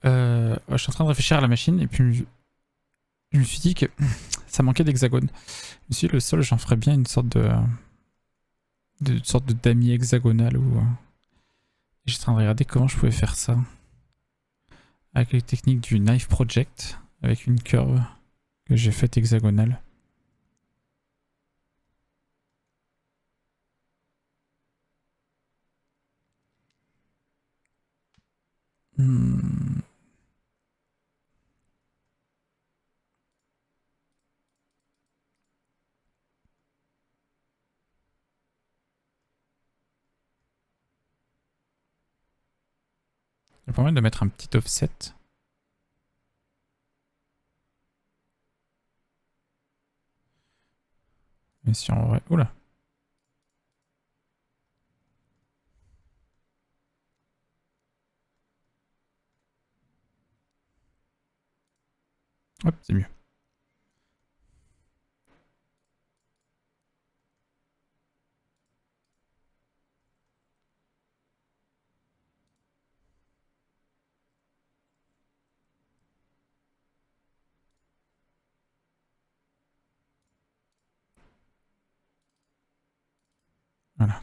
Je suis en train de réfléchir à la machine et puis je me suis dit que ça manquait d'hexagone. Je me suis dit, le sol, j'en ferais bien une sorte de damier hexagonal ou. J'étais en train de regarder comment je pouvais faire ça. Avec les techniques du Knife Project, avec une curve que j'ai faite hexagonale. Hmm. Il y a pas moyen de mettre un petit offset. Mais si en vrai. Oula. Hop, c'est mieux. Voilà.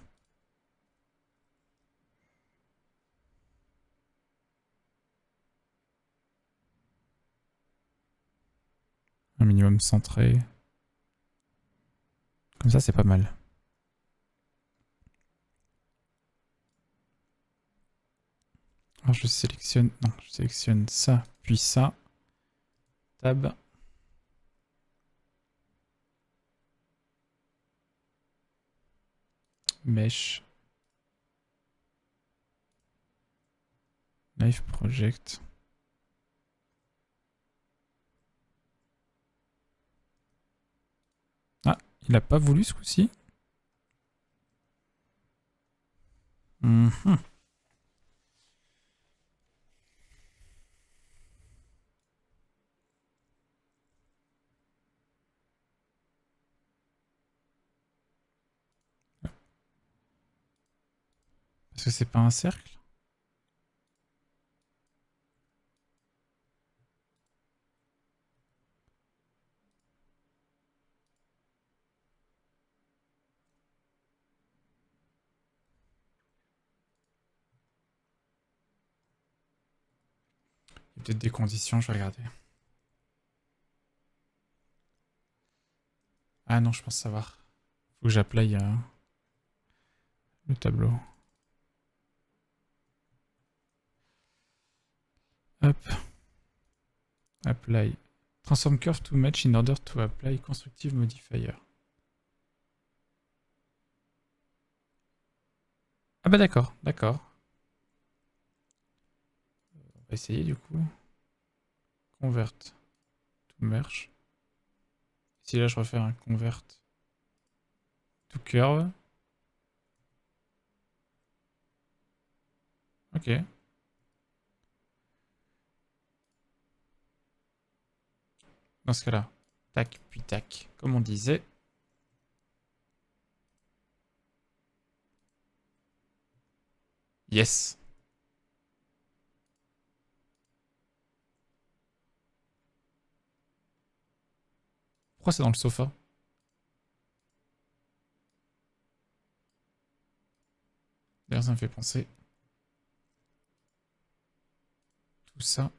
Un minimum centré. Comme ça, c'est pas mal. Alors je sélectionne. Non, je sélectionne ça, puis ça. Tab. Mesh. Knife Project. Ah, il a pas voulu ce coup-ci. Mhm. Parce que c'est pas un cercle. Il y a peut-être des conditions, je vais regarder. Ah non, je pense savoir. Faut que j'apply le tableau. Hop. Apply. Transform curve to match in order to apply constructive modifier. Ah bah d'accord, d'accord. On va essayer du coup. Convert to merge. Si là je refais un convert to curve. Ok. Dans ce cas-là, tac, puis tac, comme on disait. Yes. Pourquoi c'est dans le sofa? D'ailleurs, ça me fait penser. Tout ça.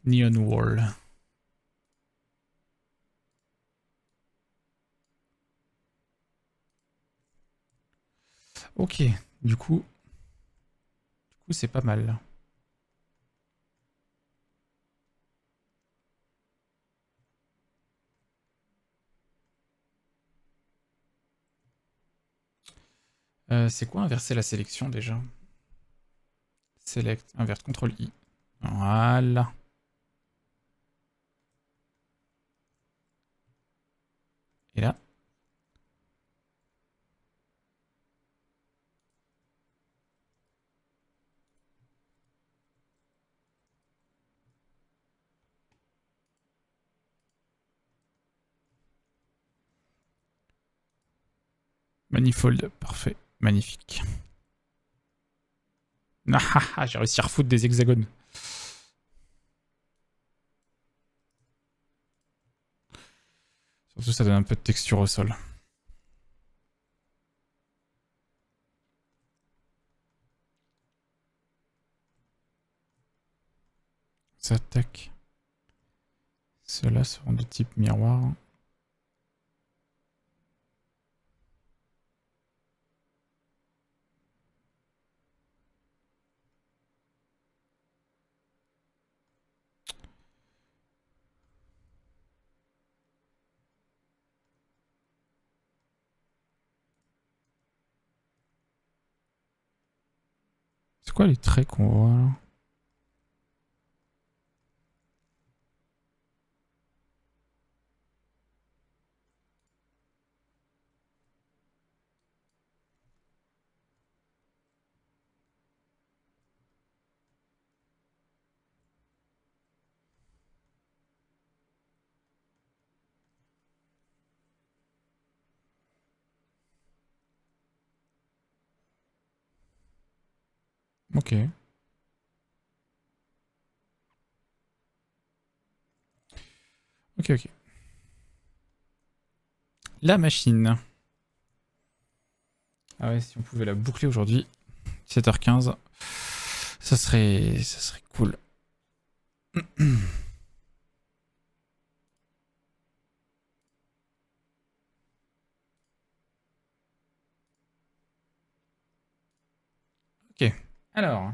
Neon Wall. Ok, du coup c'est pas mal. C'est quoi inverser la sélection déjà? Select, invert, CTRL I. Voilà. Et là. Manifold, parfait, magnifique. Ah, j'ai réussi à refoutre des hexagones. Surtout, ça donne un peu de texture au sol. Ça, tac. Ceux-là seront de type miroir. C'est quoi les traits qu'on voit là? Ok. Ok, ok. La machine. Ah ouais, si on pouvait la boucler aujourd'hui, 17h15, ça serait cool. Ok. Alors.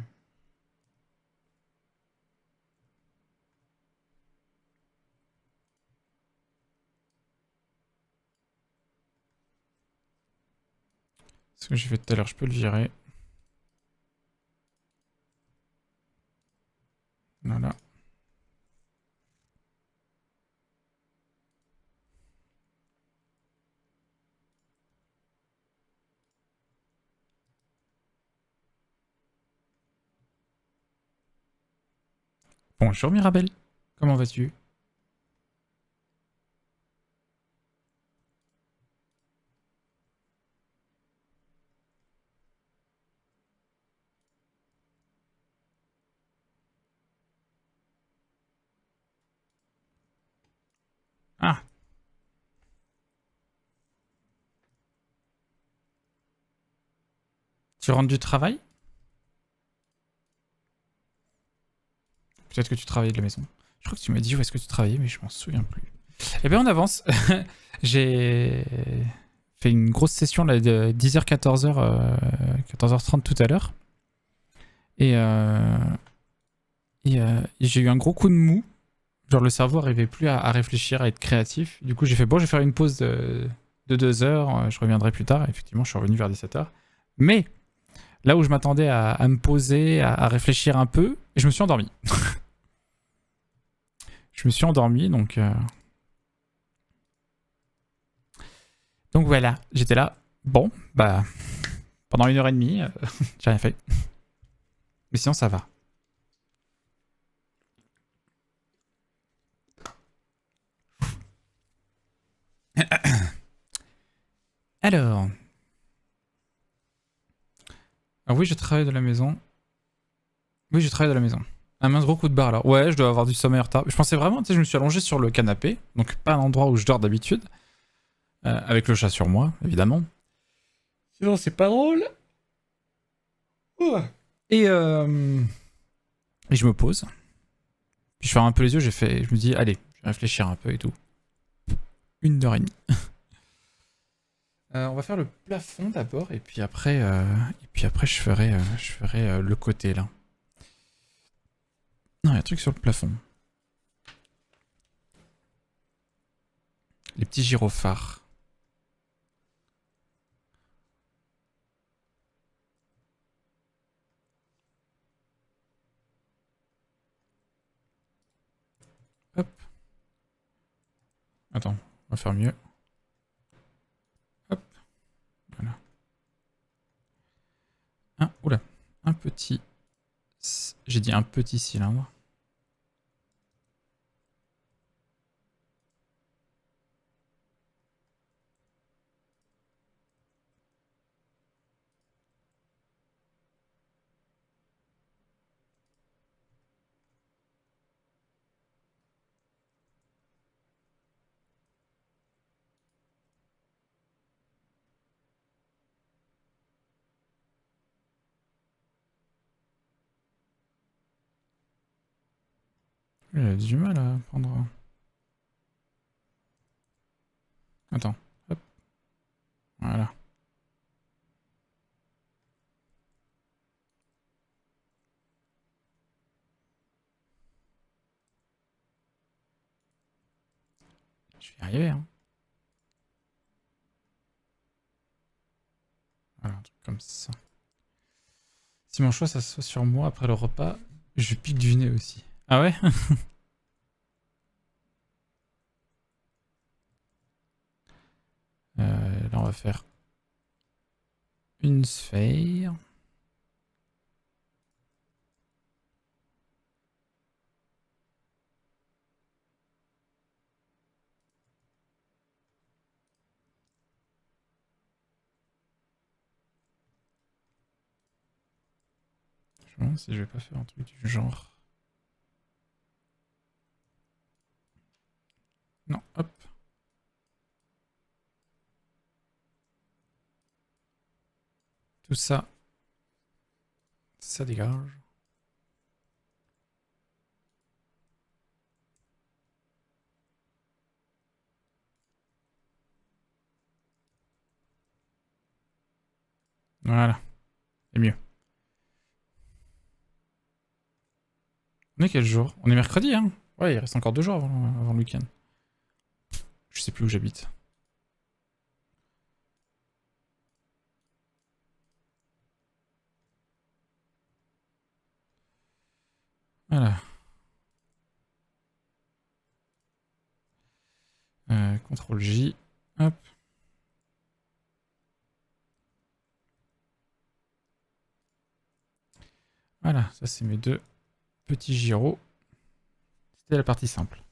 Ce que j'ai fait tout à l'heure, je peux le virer. Voilà. Bonjour Mirabelle. Comment vas-tu? Ah, tu rentres du travail? Peut-être que tu travailles de la maison. Je crois que tu m'as dit où est-ce que tu travaillais, mais je m'en souviens plus. Eh bien, on avance. J'ai fait une grosse session là, de 10h, 14h, 14h30 tout à l'heure. Et j'ai eu un gros coup de mou. Genre, le cerveau n'arrivait plus à réfléchir, à être créatif. Du coup, j'ai fait bon, je vais faire une pause de 2 heures. Je reviendrai plus tard. Effectivement, je suis revenu vers 17h. Mais là où je m'attendais à me poser, à réfléchir un peu, je me suis endormi. Je me suis endormi, donc voilà. J'étais là. Bon, bah, pendant 1h30, j'ai rien fait. Mais sinon, ça va. Alors, ah oui, je travaille de la maison. Oui, je travaille de la maison. Un mince gros coup de barre là. Ouais, je dois avoir du sommeil retard. Je pensais vraiment, tu sais, je me suis allongé sur le canapé, donc pas l'endroit où je dors d'habitude, avec le chat sur moi, évidemment. Sinon, c'est pas drôle. Ouais. Et je me pose, puis je ferme un peu les yeux, je me dis, allez, je vais réfléchir un peu et tout. 1h30. On va faire le plafond d'abord, et puis après je ferai le côté là. Non, il y a un truc sur le plafond. Les petits gyrophares. Hop. Attends, on va faire mieux. Hop, voilà. Oula, un petit. J'ai dit un petit cylindre. Il a du mal à prendre. Attends. Hop. Voilà. Je vais y arriver, hein. Voilà, un truc comme ça. Si mon choix, ça soit sur moi après le repas, je pique du nez aussi. Ah ouais? Là, on va faire une sphère. Je me demande si je vais pas faire un truc du genre. Non, hop. Tout ça, ça dégage. Voilà, c'est mieux. On est quel jour? On est mercredi, hein? Ouais, il reste encore 2 jours avant le week-end. Je sais plus où j'habite. Voilà. CTRL J. Hop. Voilà, ça c'est mes 2 petits gyros. C'était la partie simple.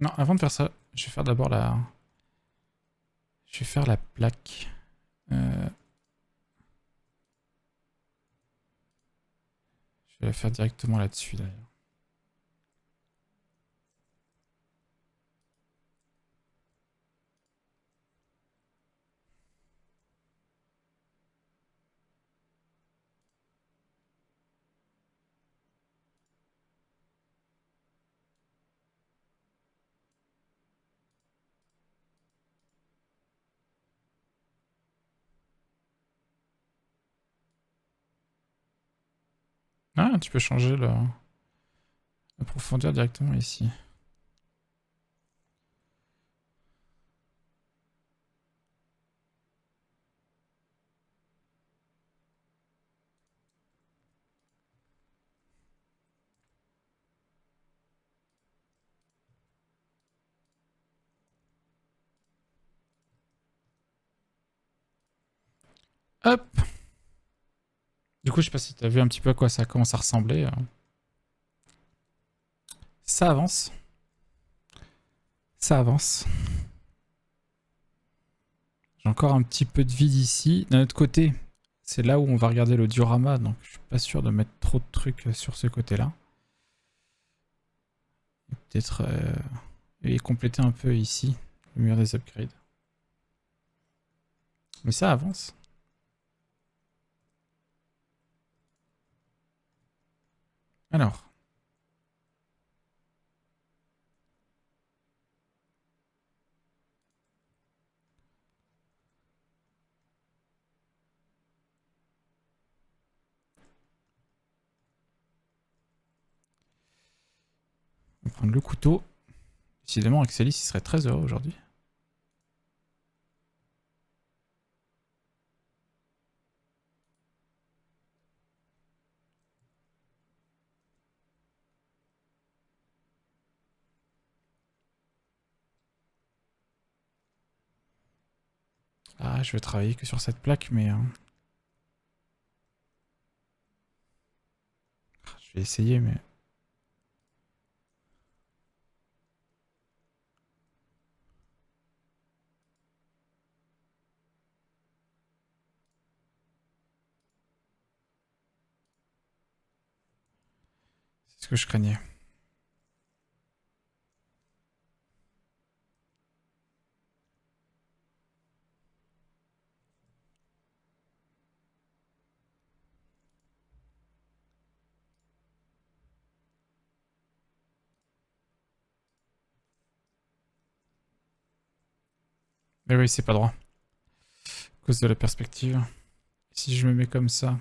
Non, avant de faire ça, je vais faire d'abord la... Je vais faire la plaque. Je vais la faire directement là-dessus d'ailleurs. Ah, tu peux changer la profondeur directement ici. Hop. Du coup, je sais pas si tu as vu un petit peu à quoi ça commence à ressembler. Ça avance. Ça avance. J'ai encore un petit peu de vide ici. D'un autre côté, c'est là où on va regarder le diorama, donc je suis pas sûr de mettre trop de trucs sur ce côté-là. Peut-être et compléter un peu ici, le mur des upgrades. Mais ça avance. Alors. On va prendre le couteau. Décidément, Axelis, il serait très heureux aujourd'hui. Ah, je vais travailler que sur cette plaque, mais... je vais essayer, mais... C'est ce que je craignais. Mais oui, c'est pas droit. À cause de la perspective. Si je me mets comme ça...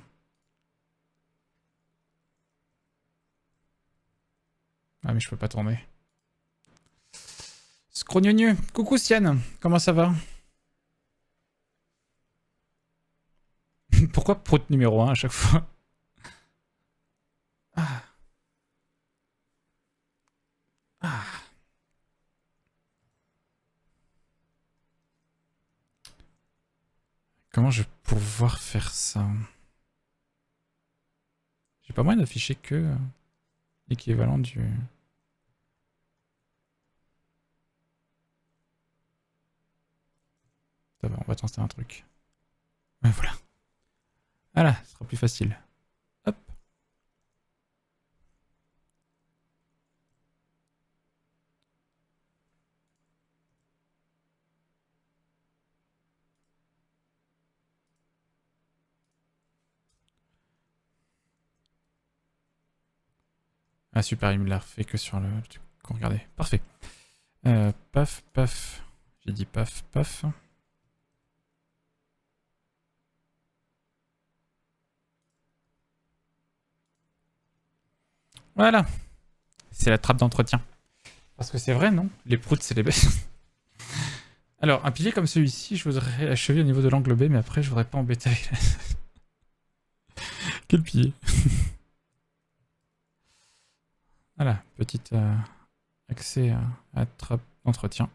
Ah mais je peux pas tourner. Scrognonieux. Coucou Sian, comment ça va? Pourquoi prout numéro 1 à chaque fois? Ah. Ah. Comment je vais pouvoir faire ça? J'ai pas moyen d'afficher que l'équivalent du... Ça va, on va tenter un truc. Ouais, voilà. Voilà, ce sera plus facile. Hop. Ah super, il me l'a fait que sur le truc qu'on regardait. Parfait. Paf, paf. J'ai dit paf, paf. Voilà. C'est la trappe d'entretien. Parce que c'est vrai, non? Les proutes, c'est les bêtes. Alors, un pilier comme celui-ci, je voudrais achever au niveau de l'angle B, mais après, je voudrais pas embêter avec la... Quel pilier? Voilà, petit accès à trappe d'entretien.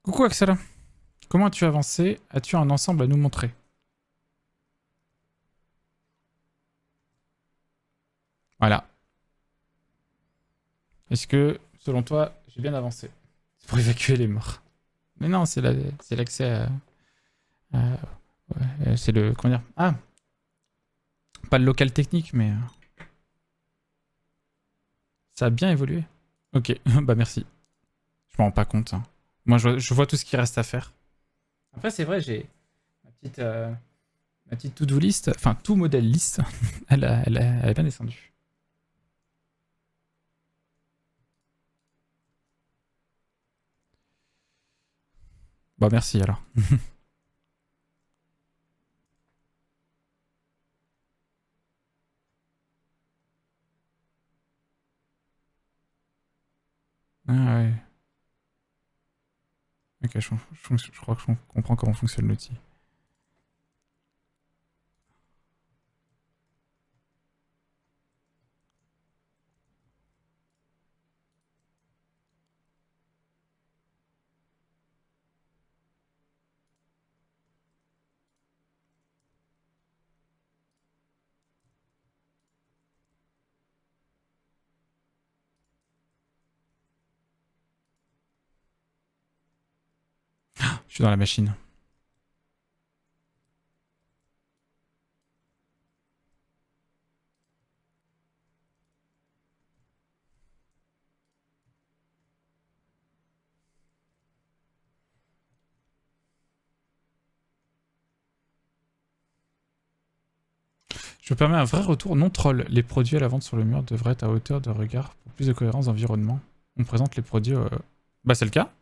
Coucou Axel, comment as-tu avancé? As-tu un ensemble à nous montrer? Voilà. Est-ce que, selon toi, j'ai bien avancé? C'est pour évacuer les morts. Mais non, c'est l'accès ouais, c'est le... Comment dire? Ah! Pas le local technique, mais... ça a bien évolué. Ok, bah merci. Je m'en rends pas compte. Hein. Moi, je vois tout ce qui reste à faire. Après, c'est vrai, j'ai ma petite to-do list, enfin, tout modèle list, elle a bien descendu. Bah merci alors. Ah ouais. Ok, je crois que je comprends comment fonctionne l'outil. Je suis dans la machine. Je me permets un vrai retour non troll. Les produits à la vente sur le mur devraient être à hauteur de regard pour plus de cohérence d'environnement. On présente les produits... Bah c'est le cas.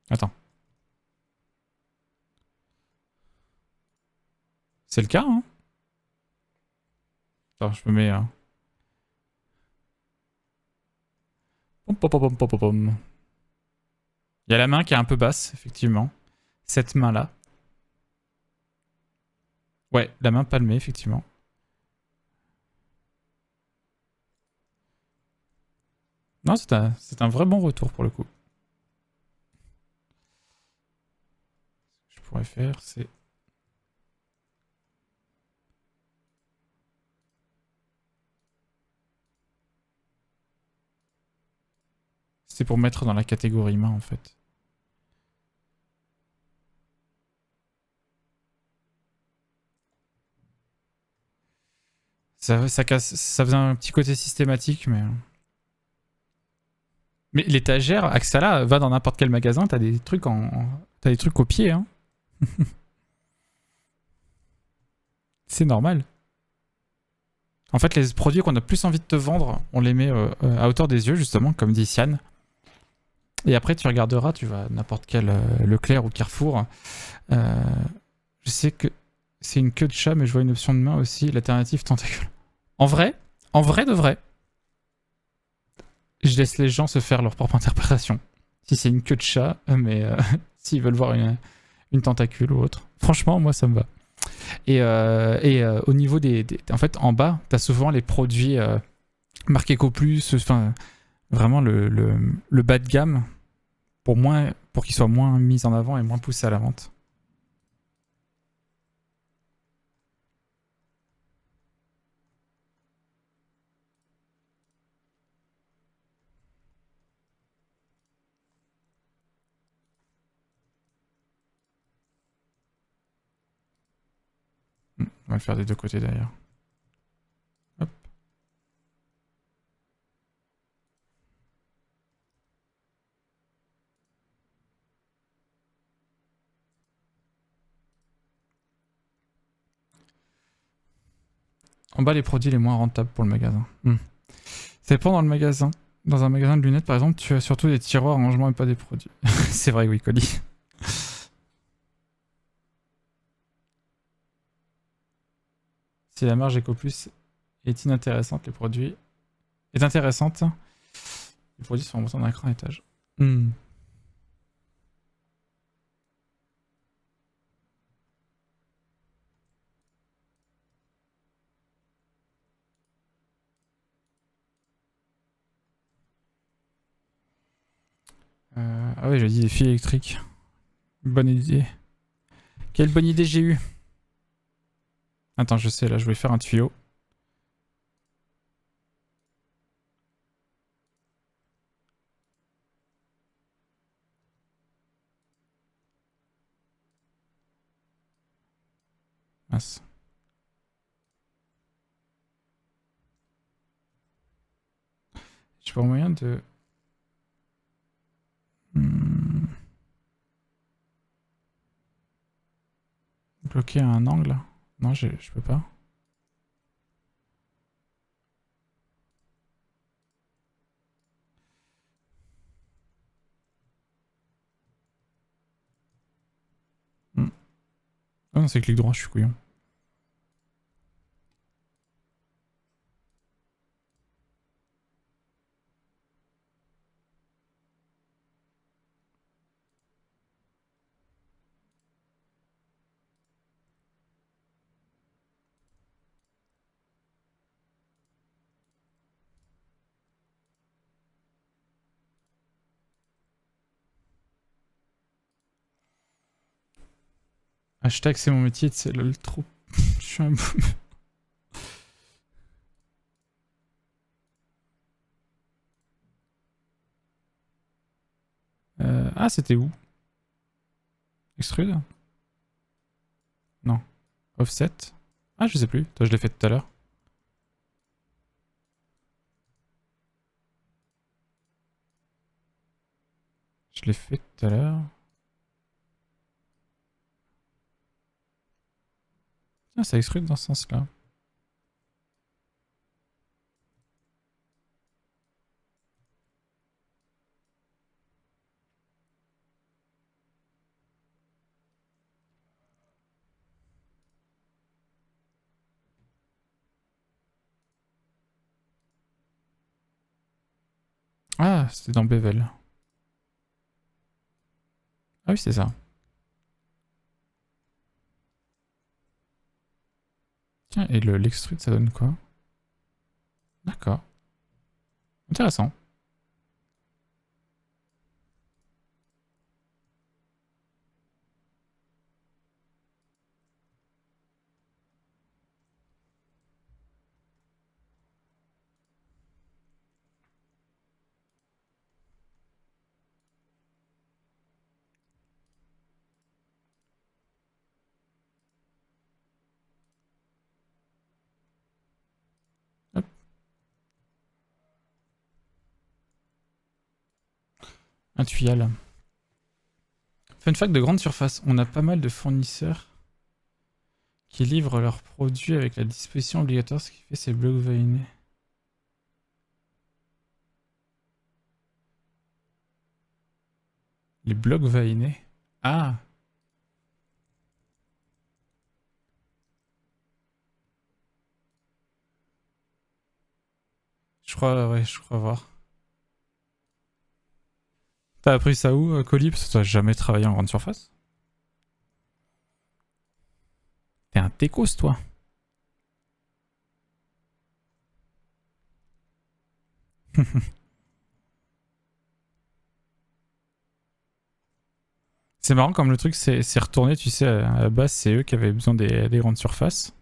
Attends. C'est le cas, hein. Attends, je me mets... Pom, pom, pom, pom, pom, pom. Il y a la main qui est un peu basse, effectivement. Cette main-là. Ouais, la main palmée, effectivement. Non, c'est un vrai bon retour pour le coup. Ce que je pourrais faire, c'est C'est pour mettre dans la catégorie main en fait. Ça faisait un petit côté systématique, mais... Mais l'étagère, Axala, va dans n'importe quel magasin, t'as des trucs T'as des trucs copiés, hein. C'est normal. En fait, les produits qu'on a plus envie de te vendre, on les met à hauteur des yeux, justement, comme dit Sian. Et après, tu regarderas, tu vas à n'importe quel Leclerc ou Carrefour. Je sais que c'est une queue de chat, mais je vois une option de main aussi, l'alternative tentacule. En vrai de vrai, je laisse les gens se faire leur propre interprétation. Si c'est une queue de chat, mais s'ils veulent voir une tentacule ou autre. Franchement, moi, ça me va. Et au niveau en fait, en bas, t'as souvent les produits marqués qu'au plus, enfin, vraiment le bas de gamme, pour qu'ils soient moins mis en avant et moins poussés à la vente. On va le faire des deux côtés d'ailleurs. Hop. En bas, les produits les moins rentables pour le magasin. Ça dépend dans le magasin. Dans un magasin de lunettes, par exemple, tu as surtout des tiroirs à rangement et pas des produits. C'est vrai, oui, Cody. Si la marge EcoPlus est inintéressante, les produits... est intéressante, les produits sont remontés d'un écran à étage. Ah oui, j'ai dit des fils électriques. Bonne idée. Quelle bonne idée j'ai eue. Attends, je sais, là, je vais faire un tuyau. Mince. J'ai pas moyen de... Bloquer un angle. Non, je peux pas. Ah non, c'est clic droit, je suis couillon. Hashtag c'est mon métier, c'est le trop. Je suis un boum. Ah, c'était où? Extrude? Non. Offset? Ah, je sais plus. Toi, je l'ai fait tout à l'heure. Je l'ai fait tout à l'heure. Ah, ça extrude dans ce sens-là. Ah, c'était dans Bevel. Ah oui, c'est ça. Tiens, et l'extrude, ça donne quoi? D'accord. Intéressant. Un tuyal. Fun fact de grande surface, on a pas mal de fournisseurs qui livrent leurs produits avec la disposition obligatoire, ce qui fait ces blocs veinés. Les blocs veinés. Ah. Je crois, ouais, je crois voir. T'as appris ça où, Colis? Parce que t'as jamais travaillé en grande surface. T'es un techos, toi. C'est marrant comme le truc s'est retourné, tu sais, à la base, c'est eux qui avaient besoin des grandes surfaces.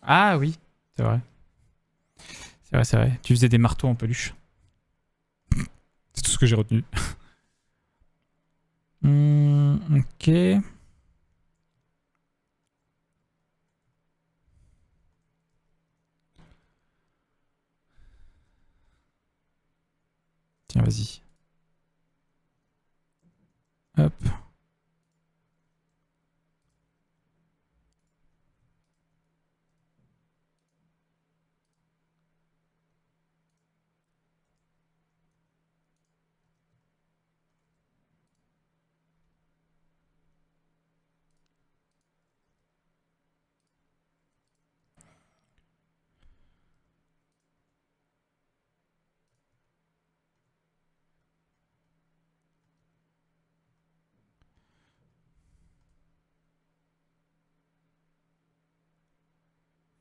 Ah oui, c'est vrai. C'est vrai, c'est vrai. Tu faisais des marteaux en peluche. C'est tout ce que j'ai retenu. Ok. Tiens, vas-y. Hop.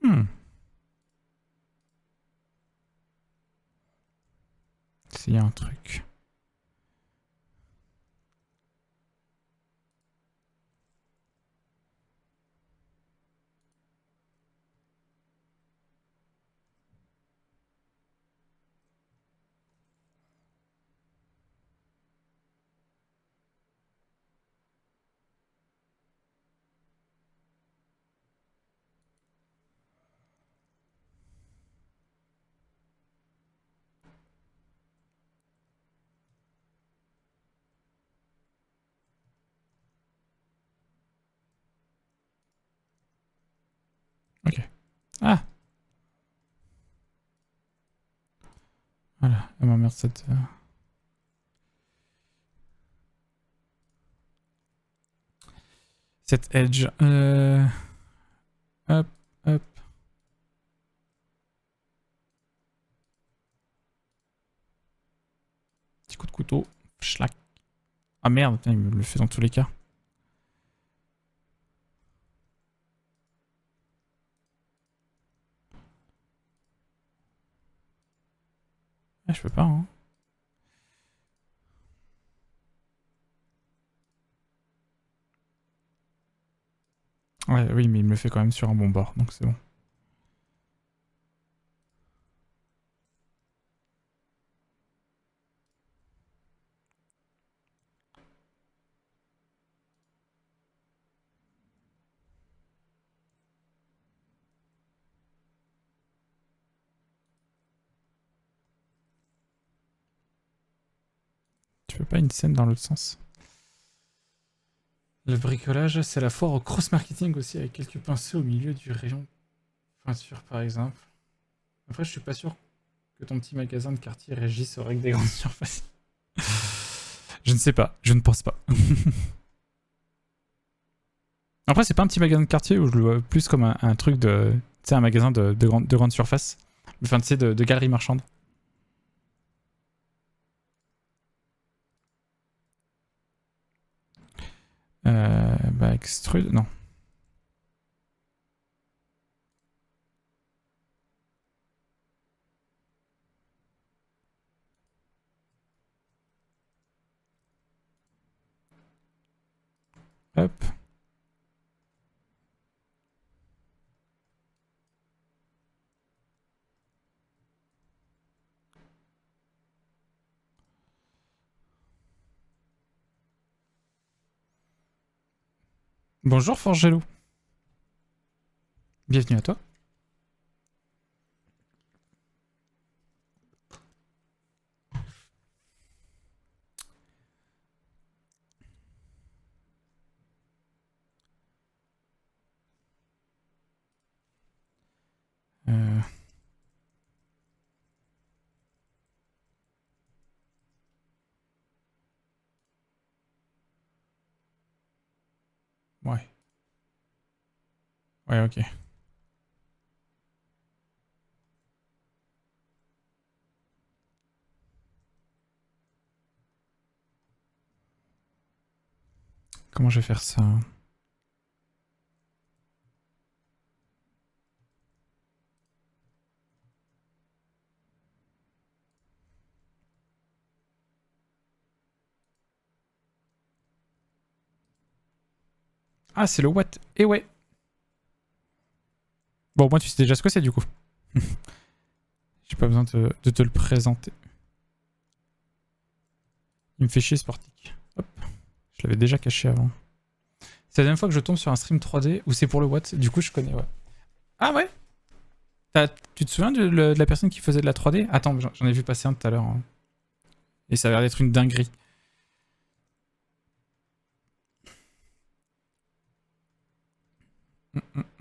Hmm. S'il y a un truc. Ok. Ah. Voilà. Elle m'emmerde cette... Cette edge. Hop, hop. Petit coup de couteau. Schlack. Ah merde, putain, il me le fait dans tous les cas. Ah, je peux pas, hein. Ouais, oui, mais il me le fait quand même sur un bon bord, donc c'est bon. Tu fais pas une scène dans l'autre sens? Le bricolage, c'est la foire au cross-marketing aussi, avec quelques pinceaux au milieu du rayon peinture, par exemple. Après, je suis pas sûr que ton petit magasin de quartier régisse aux règles des grandes surfaces. Je ne sais pas, je ne pense pas. Après, c'est pas un petit magasin de quartier où je le vois plus comme un truc de. Tu sais, un magasin de grande surface. Enfin, tu sais, de galerie marchande. Bah, extrude. Non. Hop. Bonjour, Forgello. Bienvenue à toi. Euh... Ouais. Ouais, ok. Comment je vais faire ça? Ah, c'est le what? Eh ouais. Bon, moi, tu sais déjà ce que c'est, du coup. J'ai pas besoin de te le présenter. Il me fait chier, Sportic. Hop. Je l'avais déjà caché avant. C'est la deuxième fois que je tombe sur un stream 3D où c'est pour le what. Du coup, je connais, ouais. Ah ouais? Tu te souviens de la personne qui faisait de la 3D? Attends, j'en ai vu passer un tout à l'heure. Hein. Et ça a l'air d'être une dinguerie.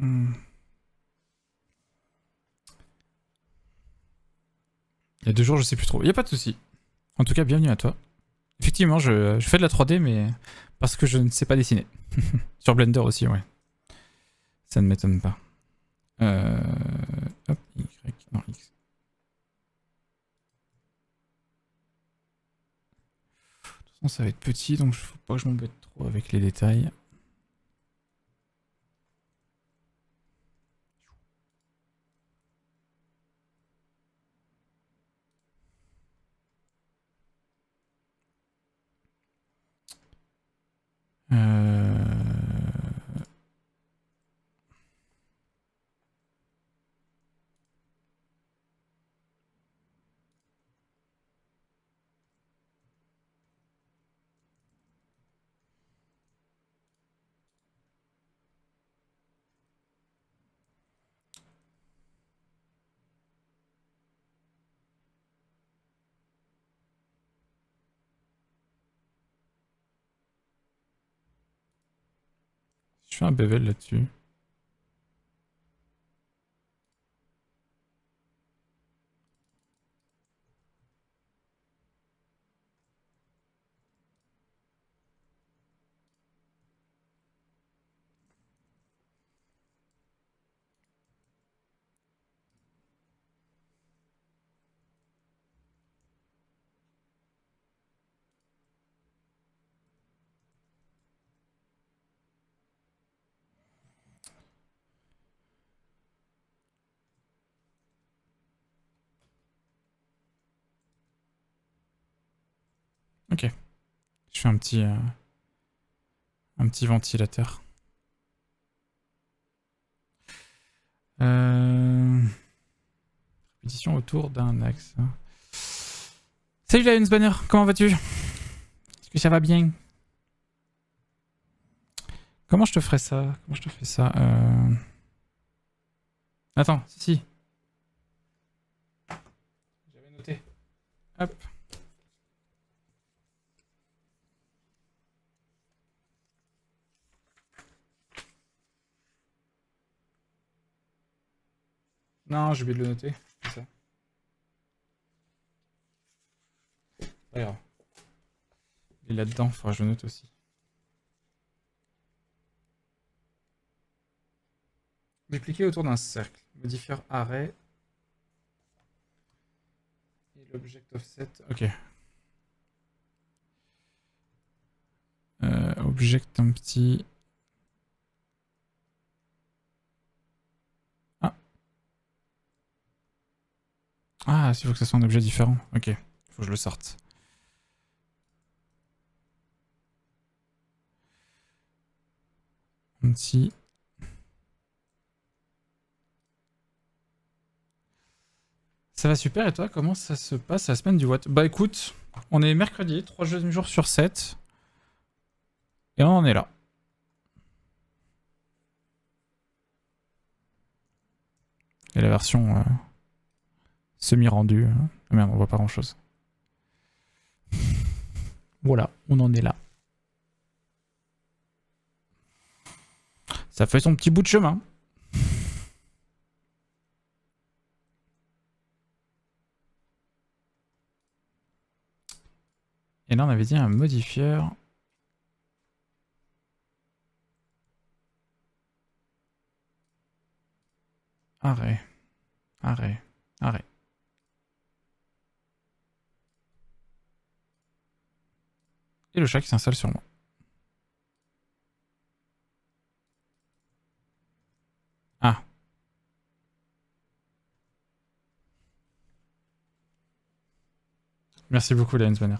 Il y a 2 jours, je sais plus trop. Il y a pas de souci. En tout cas, bienvenue à toi. Effectivement, je fais de la 3D, mais parce que je ne sais pas dessiner. Sur Blender aussi, ouais. Ça ne m'étonne pas. Hop, Y, non, X. De toute façon, ça va être petit, donc il faut pas que je m'embête trop avec les détails. Je fais un bevel là-dessus. Ok. Je fais un petit ventilateur. Répétition autour d'un axe. Salut la Banner, comment vas-tu? Est-ce que ça va bien? Comment je te ferais ça? Comment je te fais ça? Attends, si. J'avais noté. Hop. Non, j'ai oublié de le noter. C'est ça. Pas grave. Il est là-dedans, faudra que je le note aussi. Dupliquer autour d'un cercle. Modifier arrêt. Et l'object offset. Ok. Object un petit. Ah. Ah, il faut que ça soit un objet différent. Ok. Il faut que je le sorte. Un petit. Ça va super et toi, comment ça se passe la semaine du what? Bah écoute, on est mercredi, 3 jours sur 7. Et on en est là. Et la version semi-rendue. Ah merde, on voit pas grand chose. Voilà, on en est là. Ça fait son petit bout de chemin. Et là, on avait dit un modifieur. Arrêt. Arrêt. Arrêt. Et le chat qui s'installe sur moi. Ah. Merci beaucoup, Lens Banner.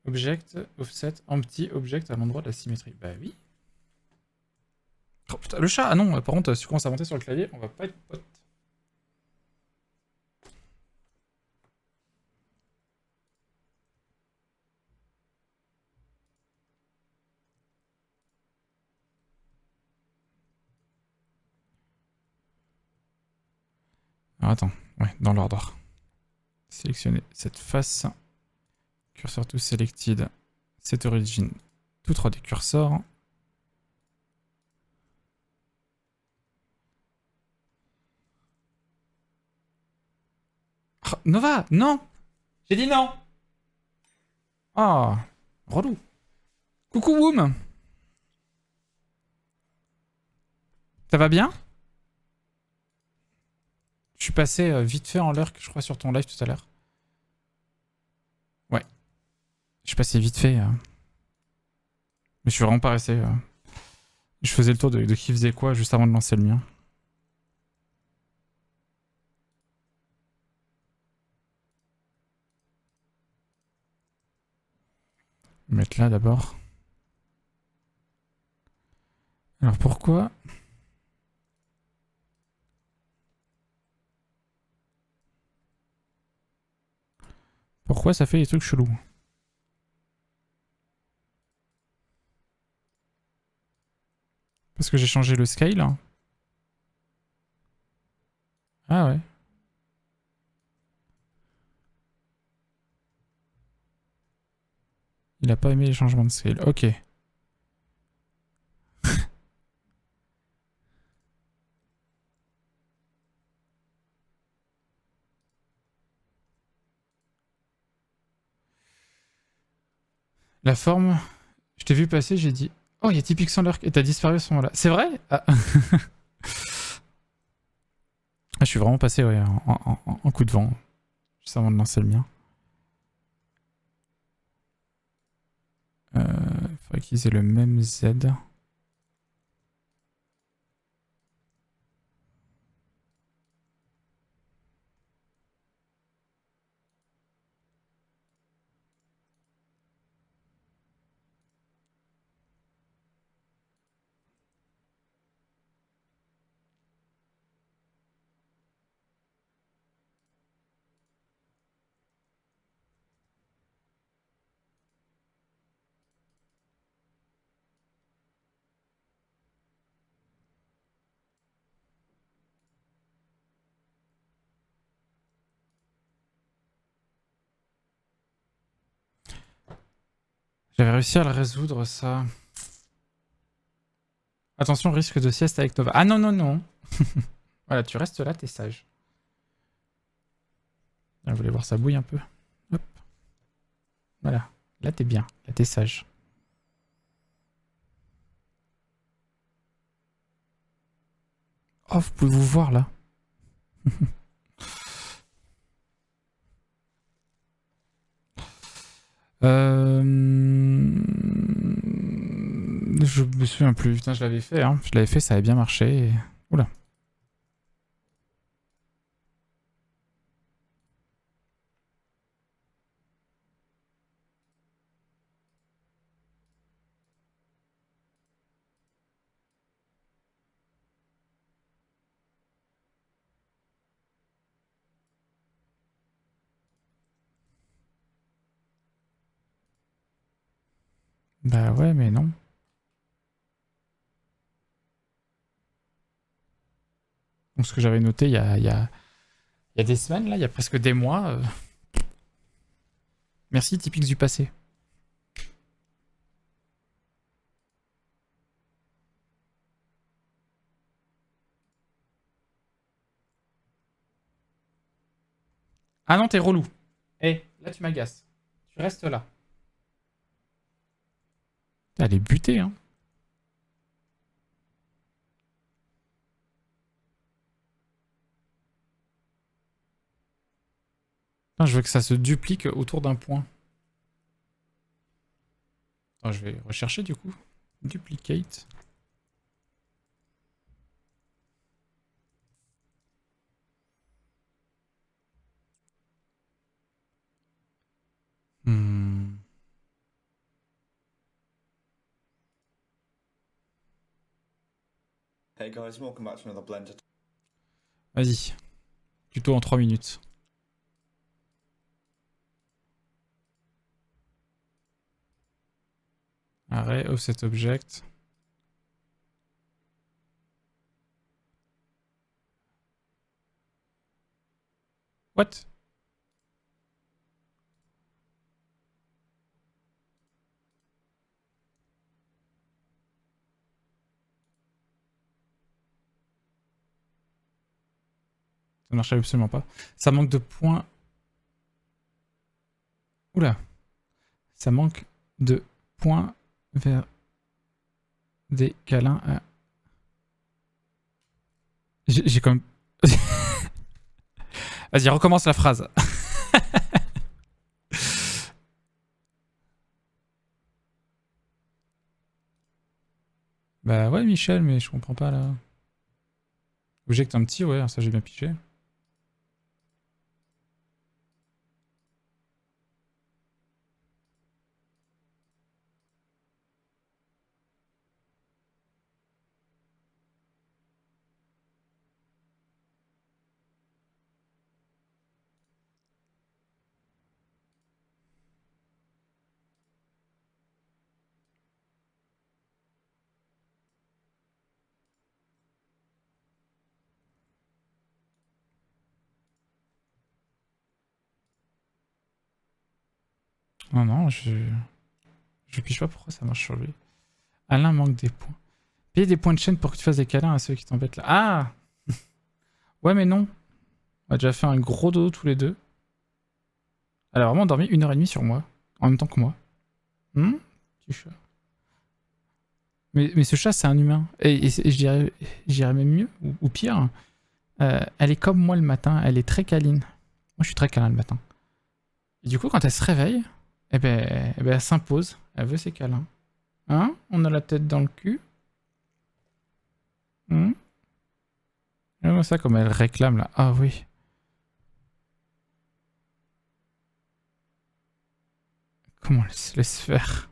Object, offset, empty, object à l'endroit de la symétrie. Bah oui. Oh putain, le chat. Ah non, par contre, si tu commences à monter sur le clavier, on va pas être potes. Alors attends, ouais, dans l'ordre. Sélectionner cette face. Cursor to selected. Cette origine. Tout 3D cursor. Oh, Nova, non! J'ai dit non! Ah, relou. Coucou Woom! Ça va bien? Je suis passé vite fait en lurk, je crois, sur ton live tout à l'heure. Ouais. Je suis passé vite fait. Mais je suis vraiment pas resté. Je faisais le tour de qui faisait quoi juste avant de lancer le mien. Je vais mettre là d'abord. Alors pourquoi? Pourquoi ça fait des trucs chelous? Parce que j'ai changé le scale. Ah ouais. Il a pas aimé les changements de scale. Ok. La forme, je t'ai vu passer, j'ai dit oh, il y a Typique sans lurk et t'as disparu à ce moment-là. C'est vrai? Ah. Je suis vraiment passé ouais, en coup de vent. Juste avant de lancer le mien. Faudrait qu'ils aient le même Z. J'avais réussi à le résoudre ça. Attention, risque de sieste avec Nova. Ah non, non, non. Voilà, tu restes là, t'es sage. Ah, vous voulez voir ça bouille un peu. Hop. Voilà. Là, t'es bien. Là, t'es sage. Oh, vous pouvez vous voir là. Je me souviens plus. Putain, je l'avais fait. Hein. Je l'avais fait, ça avait bien marché. Oula. Bah ouais, mais non. Donc ce que j'avais noté il y a des semaines, là, il y a presque des mois. Merci, Typix du passé. Ah non, t'es relou. Eh, là, tu m'agaces. Tu restes là. Elle est butée, hein. Putain, je veux que ça se duplique autour d'un point. Attends, je vais rechercher du coup. Duplicate. Hmm. Hey guys, welcome back to another Blender. Vas-y. Tuto en 3 minutes. Arrêt, offset object. What? Ça marche absolument pas. Ça manque de points. Oula. Ça manque de points vers des câlins. J'ai quand même... Vas-y, recommence la phrase. Bah ouais, Michel, mais je comprends pas là. Object un petit, ouais, ça j'ai bien piché. Non, non, je pige pas pourquoi ça marche sur lui. Alain manque des points. Payer des points de chaîne pour que tu fasses des câlins à ceux qui t'embêtent là. Ah. Ouais, mais non. On a déjà fait un gros dodo tous les deux. Elle a vraiment dormi 1h30 sur moi. En même temps que moi. Petit chat. Mais ce chat, c'est un humain. Et je dirais même mieux, ou pire. Elle est comme moi le matin. Elle est très câline. Moi, je suis très câlin le matin. Et du coup, quand elle se réveille, elle s'impose. Elle veut ses câlins. Hein? On a la tête dans le cul. Regarde ça comme elle réclame là. Ah oui. Comment elle se laisse faire?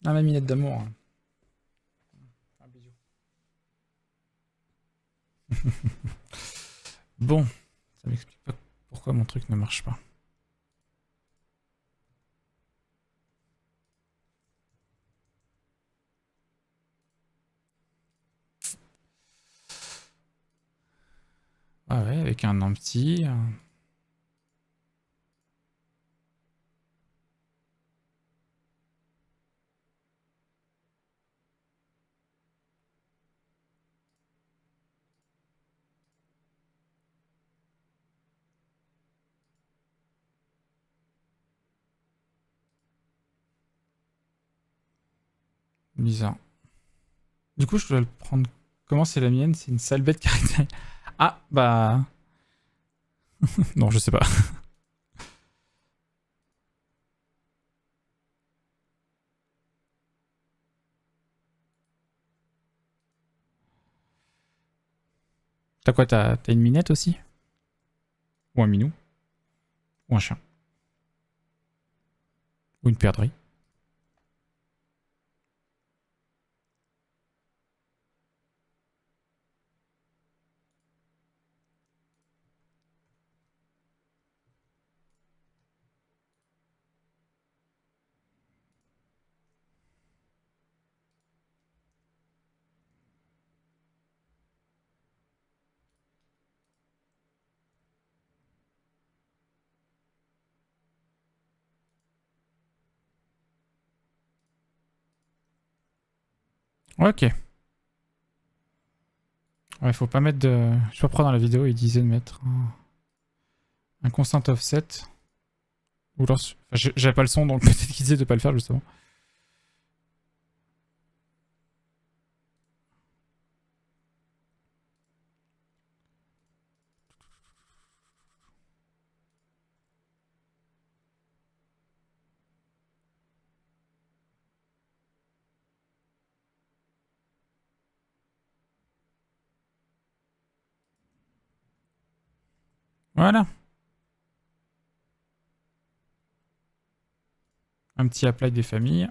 Ah, ma minette d'amour. Hein. Un bisou. Bon, ça m'explique pas pourquoi mon truc ne marche pas. Ah ouais, avec un empty. Bizarre. Du coup, je dois le prendre. Comment c'est la mienne? C'est une sale bête caractéristique. Ah, bah. Non, je sais pas. T'as quoi? T'as une minette aussi? Ou un minou? Ou un chien? Ou une perdrix? Ouais, ok. Ouais, faut pas mettre de... Je sais pas pourquoi dans la vidéo, il disait de mettre un constant offset. Ou alors... Enfin, j'avais pas le son, donc peut-être qu'il disait de pas le faire, justement. Voilà. Un petit apply des familles.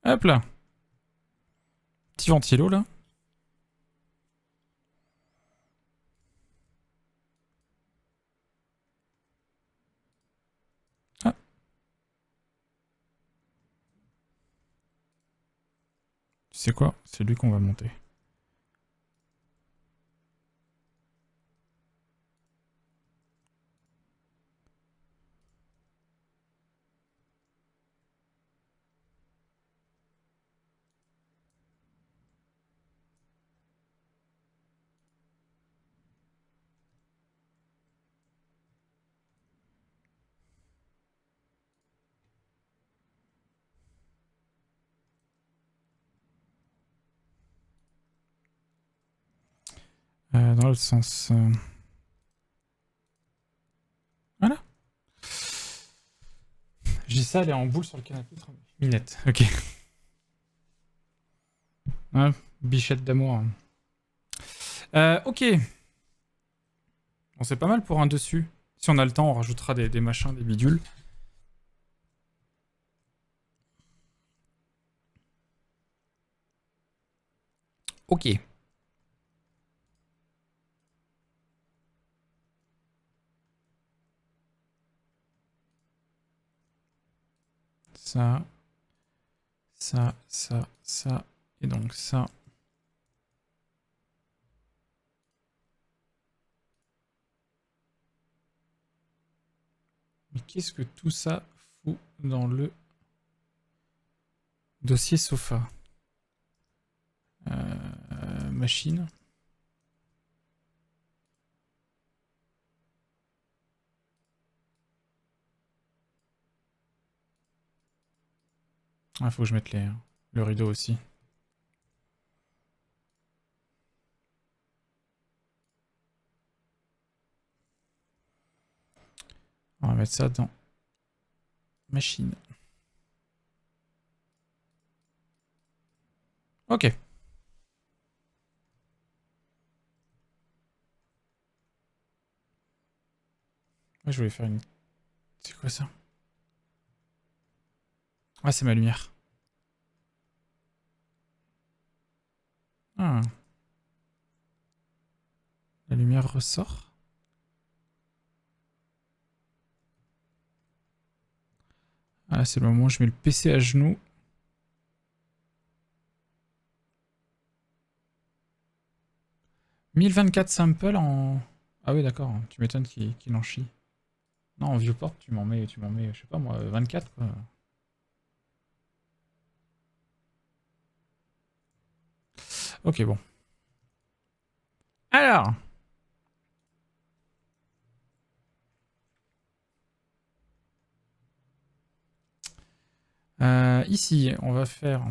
Hop là. Petit ventilo, là. Ah. Tu sais quoi? C'est lui qu'on va monter. Dans l'autre sens. Voilà. J'ai ça, elle est en boule sur le canapé. Minette, ok. Ouais, bichette d'amour. Ok. Bon, c'est pas mal pour un dessus. Si on a le temps, on rajoutera des machins, des bidules. Ok. Ça, ça, et donc ça. Mais qu'est-ce que tout ça fout dans le dossier sofa? Machine. Ah, faut que je mette le rideau aussi. On va mettre ça dans machine. Ok. Ouais, je voulais faire une... C'est quoi ça? Ah, c'est ma lumière. Ah. La lumière ressort. Ah, c'est le moment où je mets le PC à genoux. « 1024 samples en... » Ah oui, d'accord. Tu m'étonnes qu'il en chie. Non, en viewport, tu m'en mets, je sais pas moi, 24 quoi. Ok, bon. Alors. Ici, on va faire...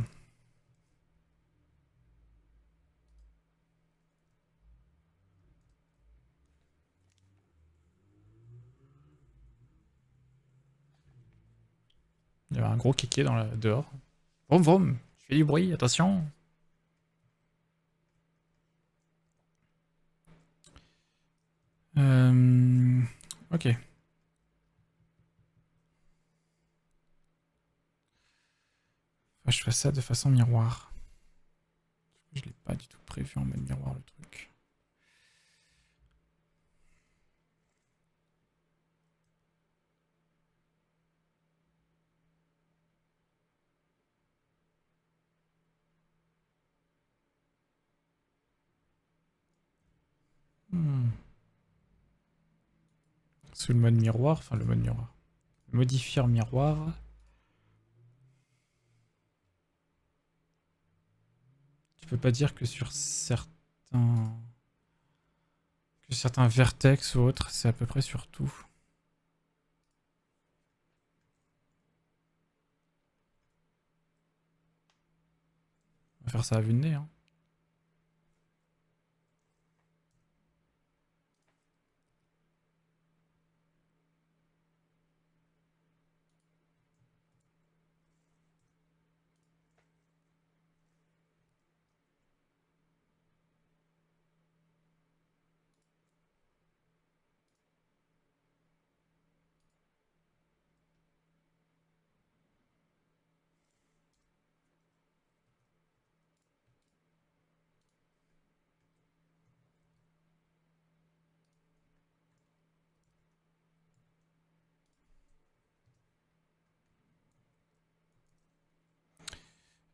Il y a un gros kéké dehors. Vroom vroom, je fais du bruit, attention. Ok. Faut que je fasse ça de façon miroir. Je l'ai pas du tout prévu en mode miroir le truc. Sous le mode miroir, enfin le mode miroir. Modifier miroir. Tu peux pas dire que sur certains vertex ou autres, c'est à peu près sur tout. On va faire ça à vue de nez, hein.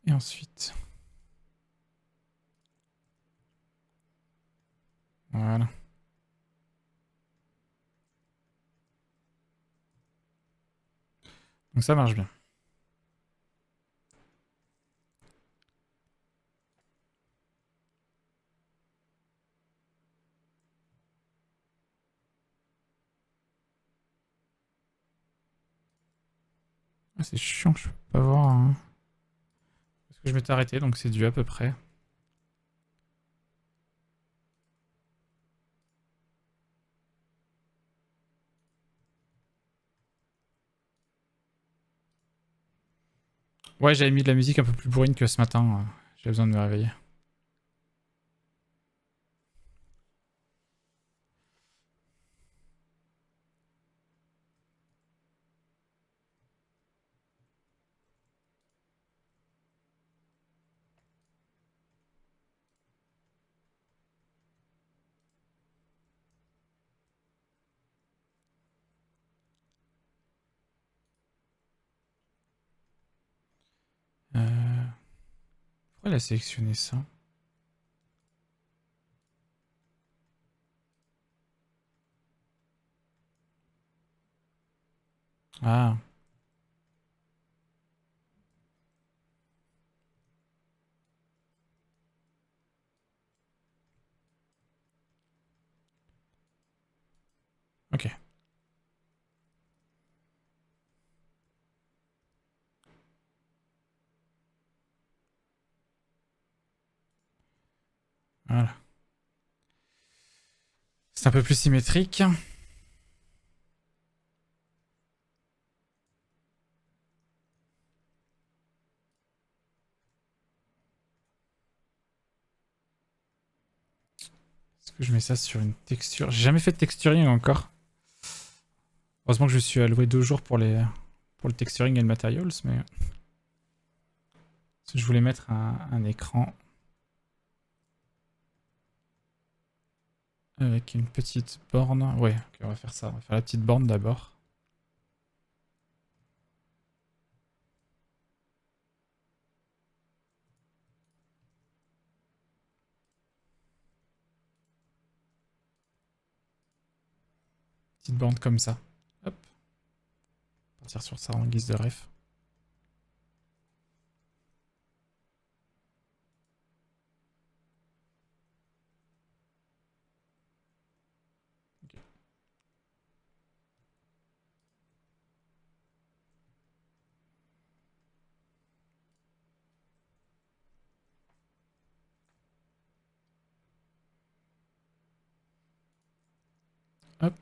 Et ensuite... Voilà. Donc ça marche bien. Ah, c'est chiant, je peux pas voir. Hein. Parce que je m'étais arrêté, donc c'est dû à peu près. Ouais, j'avais mis de la musique un peu plus bourrine que ce matin. J'avais besoin de me réveiller. Pourquoi elle a sélectionné ça? Ah. Ok. Voilà. C'est un peu plus symétrique. Est-ce que je mets ça sur une texture? J'ai jamais fait de texturing encore. Heureusement que je suis alloué 2 jours pour le texturing et le materials, mais... Parce que je voulais mettre un écran avec une petite borne. Ouais, ok, on va faire ça. On va faire la petite borne d'abord. Petite borne comme ça. Hop. Partir sur ça en guise de ref. Hop.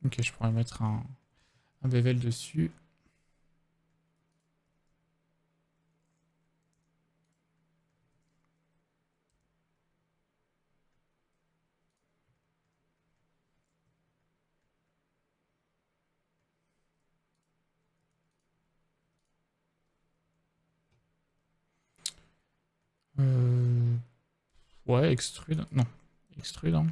Ok, je pourrais mettre un bevel dessus. Ouais, extrude. Non, extrude. Hein.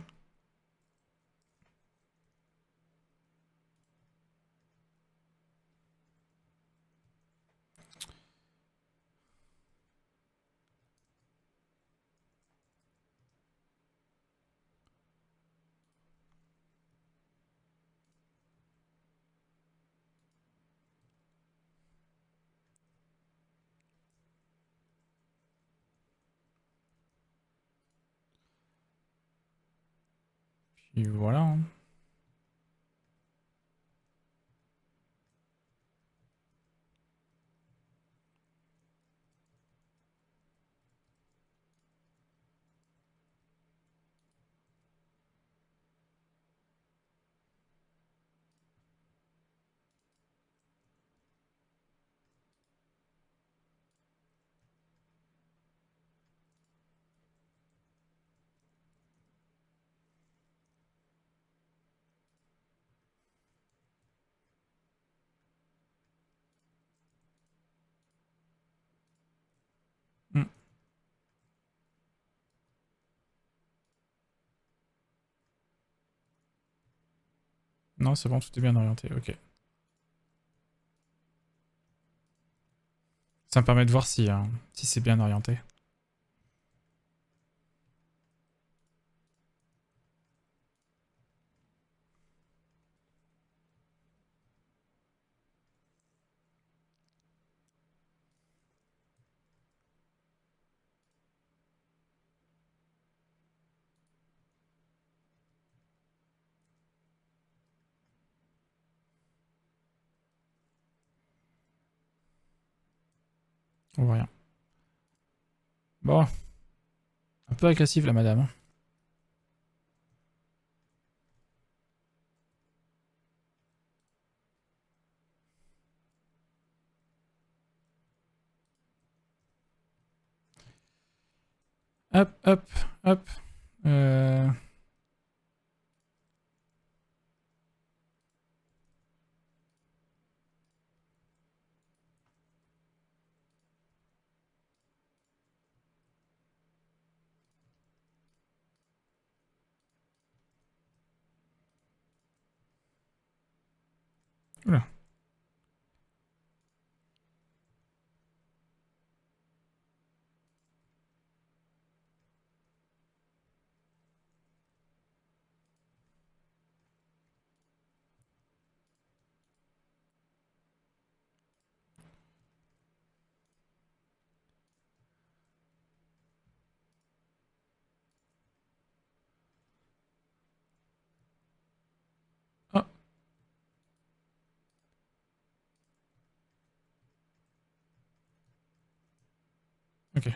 Et voilà. Hein. Hmm. Non, c'est bon, tout est bien orienté. Ok. Ça me permet de voir si c'est bien orienté. On voit rien. Bon. Un peu agressive la madame. Hein. Hop, hop, hop. Euh... Oula. Ah, ok.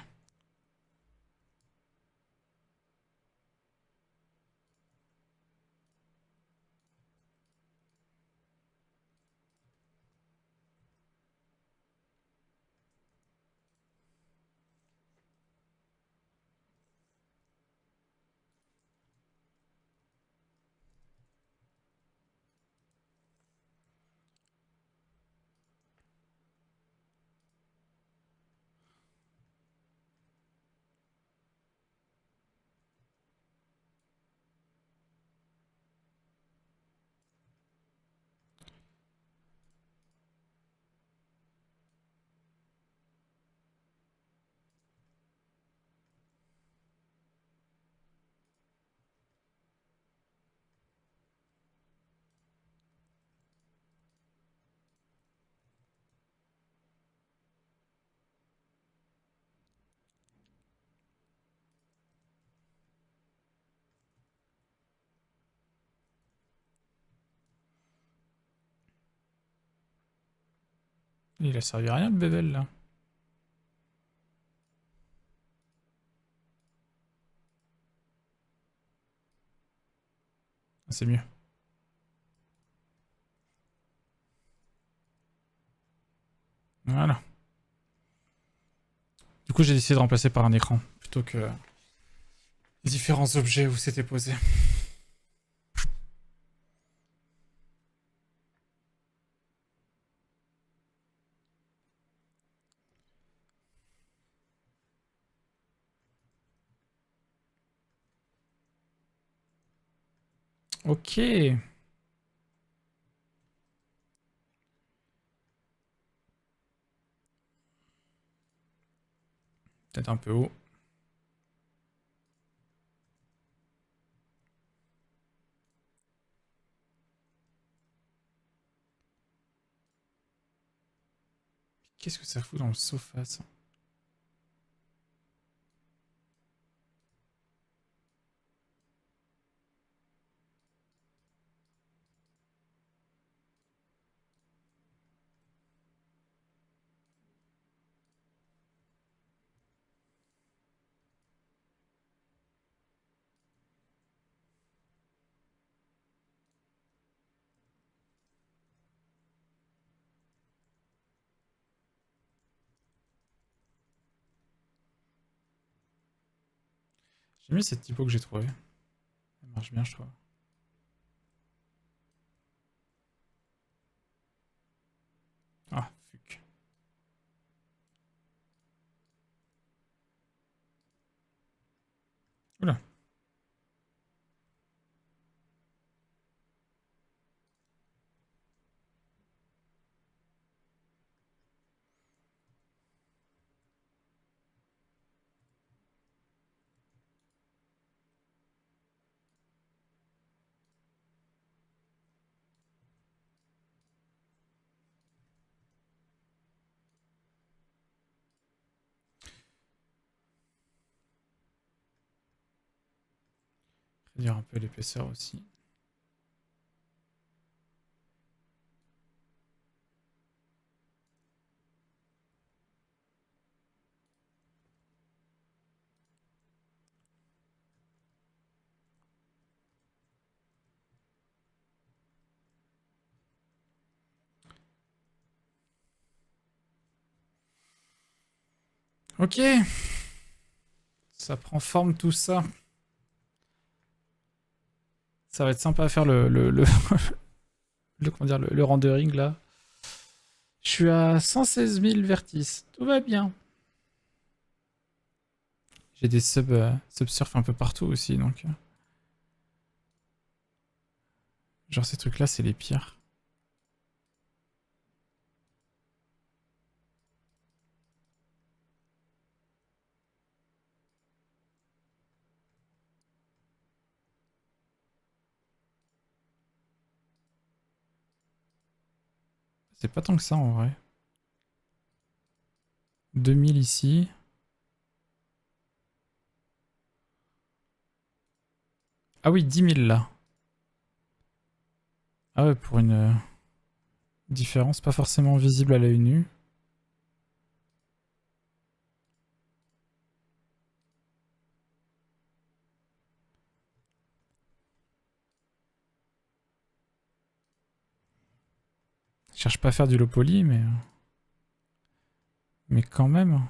Il a servi à rien le Bevel là. Ah, c'est mieux. Voilà. Du coup, j'ai décidé de remplacer par un écran plutôt que les différents objets où c'était posé. Ok. Peut-être un peu haut. Qu'est-ce que ça fout dans le sofa ça? J'ai mis cette typo que j'ai trouvée. Elle marche bien, je trouve. Ah, fuck. Oula. Réduire un peu l'épaisseur aussi. Ok. Ça prend forme tout ça. Ça va être sympa à faire comment dire, le rendering là. Je suis à 116 000 vertices. Tout va bien. J'ai des subsurf un peu partout aussi, donc. Genre ces trucs là, c'est les pires. C'est pas tant que ça en vrai. 2000 ici. Ah oui, 10 000 là. Ah ouais, pour une différence pas forcément visible à l'œil nu. Je cherche pas à faire du low poly, mais quand même.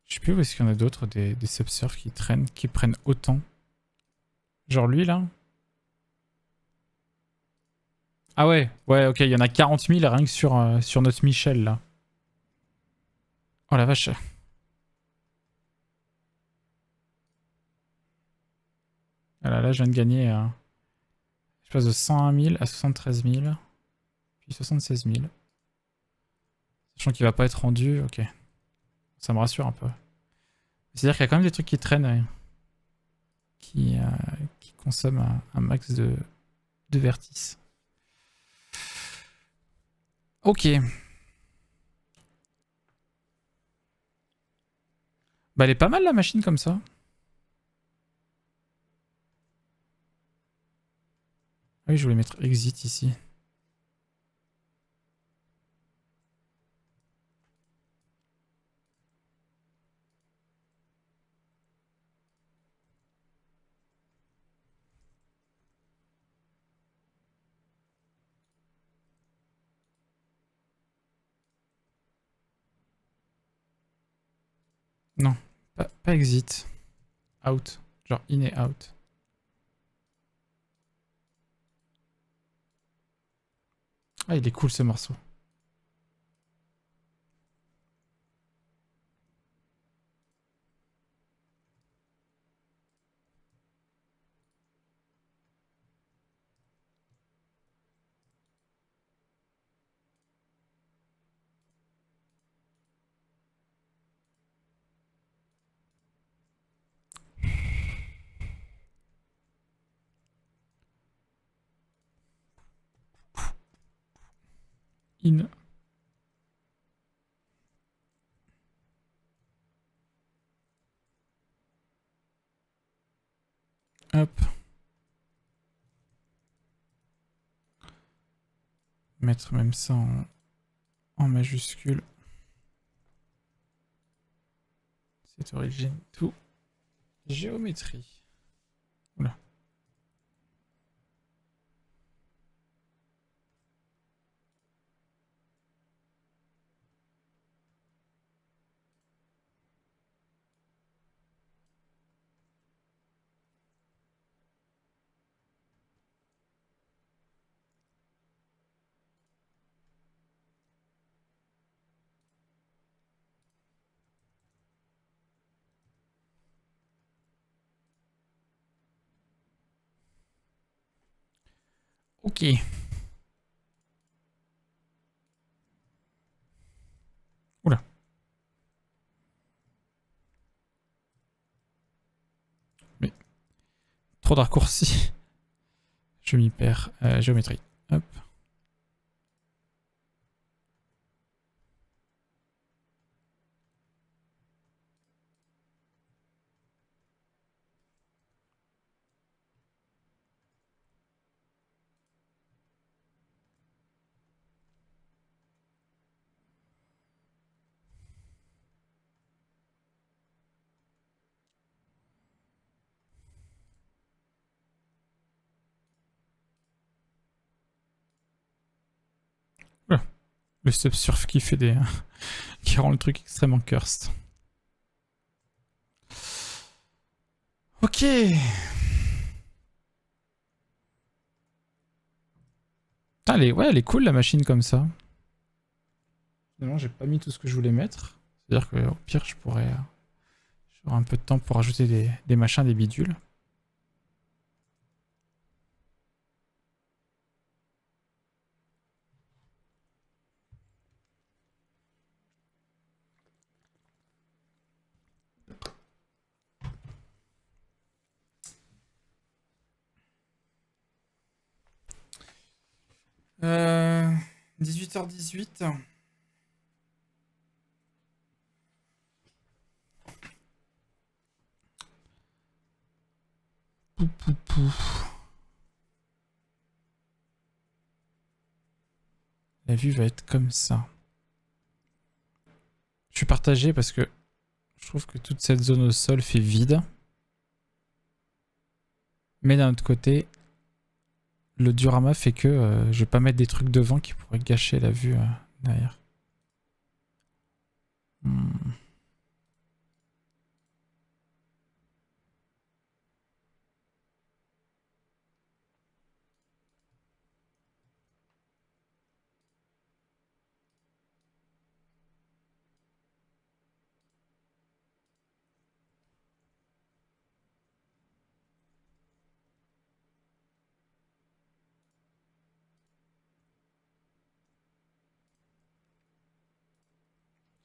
Je sais plus où est-ce qu'il y en a d'autres, des subsurfs qui traînent, qui prennent autant. Genre lui là. Ah ouais, ouais, ok, il y en a 40 000 rien que sur notre Michel là. Oh la vache. Voilà, là, je viens de gagner. Je passe de 101 000 à 73 000, puis 76 000. Sachant qu'il va pas être rendu, ok. Ça me rassure un peu. C'est-à-dire qu'il y a quand même des trucs qui traînent, qui, qui consomment un max de vertices. Ok. Bah, elle est pas mal la machine comme ça. Ah oui, je voulais mettre exit ici. Non, pas exit. Out. Genre in et out. Ah, il est cool ce morceau. In. Hop. Mettre même ça en majuscule. Cette origine, tout. Géométrie. Oula. Ok. Oula. Mais trop de raccourcis. Je m'y perds. Géométrie. Hop. Oula. Le subsurf qui fait des... qui rend le truc extrêmement cursed. Ok. Ah, ouais, elle est cool la machine comme ça. Finalement, j'ai pas mis tout ce que je voulais mettre. C'est-à-dire qu'au pire, je pourrais... j'aurai un peu de temps pour rajouter des machins, des bidules. Euh... 18h18. Pou, pou, pou. La vue va être comme ça. Je suis partagé parce que je trouve que toute cette zone au sol fait vide. Mais d'un autre côté, le diorama fait que je vais pas mettre des trucs devant qui pourraient gâcher la vue derrière.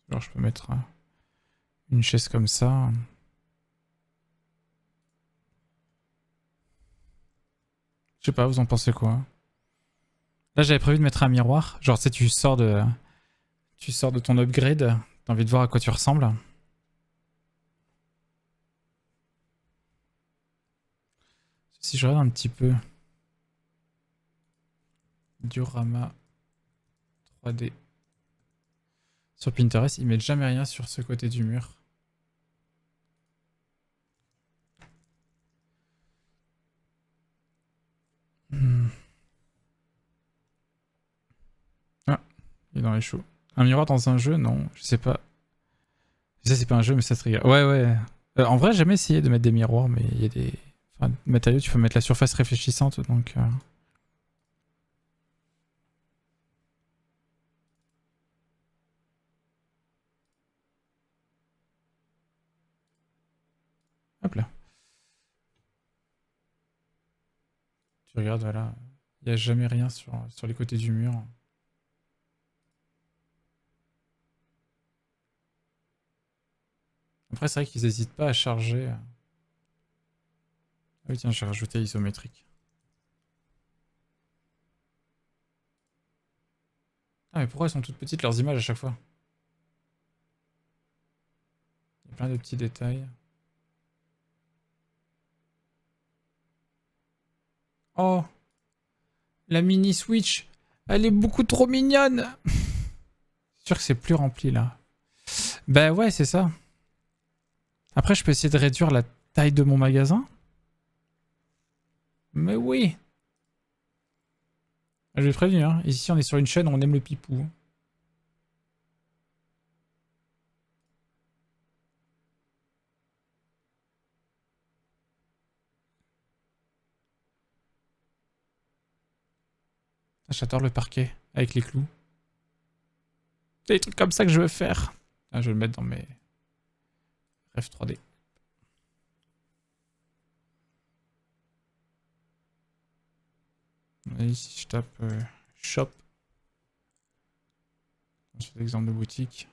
Genre je peux mettre une chaise comme ça. Je sais pas, vous en pensez quoi? Là j'avais prévu de mettre un miroir. Genre tu sais, tu sors de ton upgrade, t'as envie de voir à quoi tu ressembles. Si je regarde un petit peu diorama 3D sur Pinterest, ils mettent jamais rien sur ce côté du mur. Ah, il est dans les choux. Un miroir dans un jeu? Non, je sais pas. Je sais c'est pas un jeu, mais ça serait... Ouais, ouais. En vrai, j'ai jamais essayé de mettre des miroirs, mais il y a des... Enfin, matériaux, tu peux mettre la surface réfléchissante, donc... Hop là. Tu regardes, voilà. Il n'y a jamais rien sur les côtés du mur. Après, c'est vrai qu'ils n'hésitent pas à charger. Ah oui, tiens, j'ai rajouté isométrique. Ah, mais pourquoi elles sont toutes petites, leurs images, à chaque fois? Il y a plein de petits détails. Oh! La mini Switch! Elle est beaucoup trop mignonne! C'est sûr que c'est plus rempli, là. Bah ouais, c'est ça. Après, je peux essayer de réduire la taille de mon magasin. Mais oui! Je vais prévenir, hein. Ici, on est sur une chaîne où on aime le pipou. Ah, j'adore le parquet avec les clous. C'est des trucs comme ça que je veux faire. Ah, je vais le mettre dans mes rêves 3D. Et ici, je tape shop. Je fais l'exemple de boutique.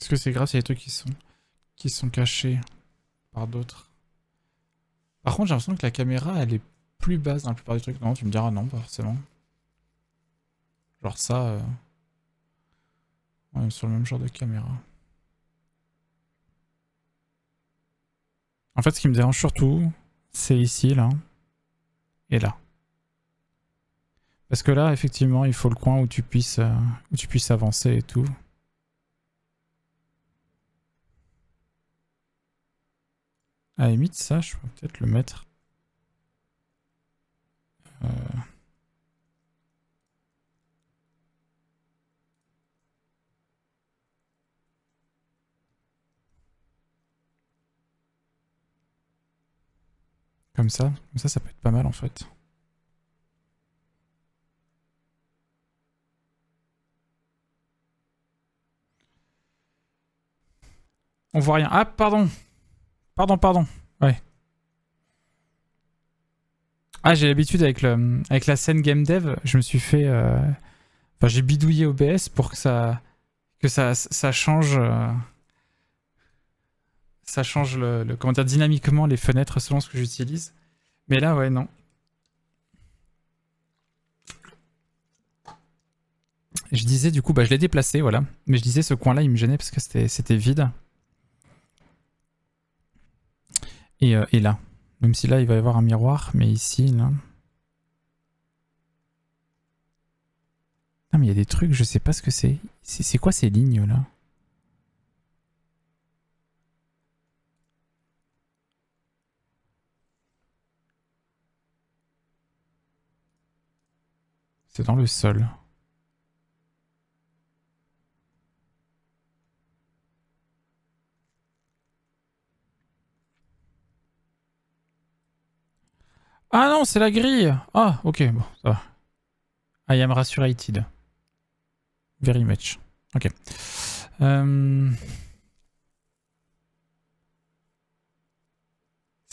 Est-ce que c'est grave, c'est des trucs qui sont cachés par d'autres? Par contre, j'ai l'impression que la caméra, elle est plus basse dans la plupart des trucs. Non, tu me diras non, pas forcément. Genre ça, on est sur le même genre de caméra. En fait, ce qui me dérange surtout, c'est ici, là, et là. Parce que là, effectivement, il faut le coin où tu puisses avancer et tout. À la limite, ça, je peux peut-être le mettre. Euh, Comme ça. Comme ça peut être pas mal, en fait. On voit rien. Ah, pardon. Pardon. Ouais. Ah, j'ai l'habitude avec la scène game dev, je me suis fait... Enfin, j'ai bidouillé OBS pour que ça change... ça change comment dire, dynamiquement les fenêtres selon ce que j'utilise. Mais là, ouais, non. Je disais, du coup, bah, je l'ai déplacé, voilà. Mais je disais, ce coin-là, il me gênait parce que c'était vide. Et là. Même si là, il va y avoir un miroir, mais ici, là... Ah, mais il y a des trucs, je sais pas ce que c'est. C'est quoi ces lignes, là? C'est dans le sol. Ah non, c'est la grille. Ah, ok, bon, ça va. I am rasurated. Very much. Ok. C'est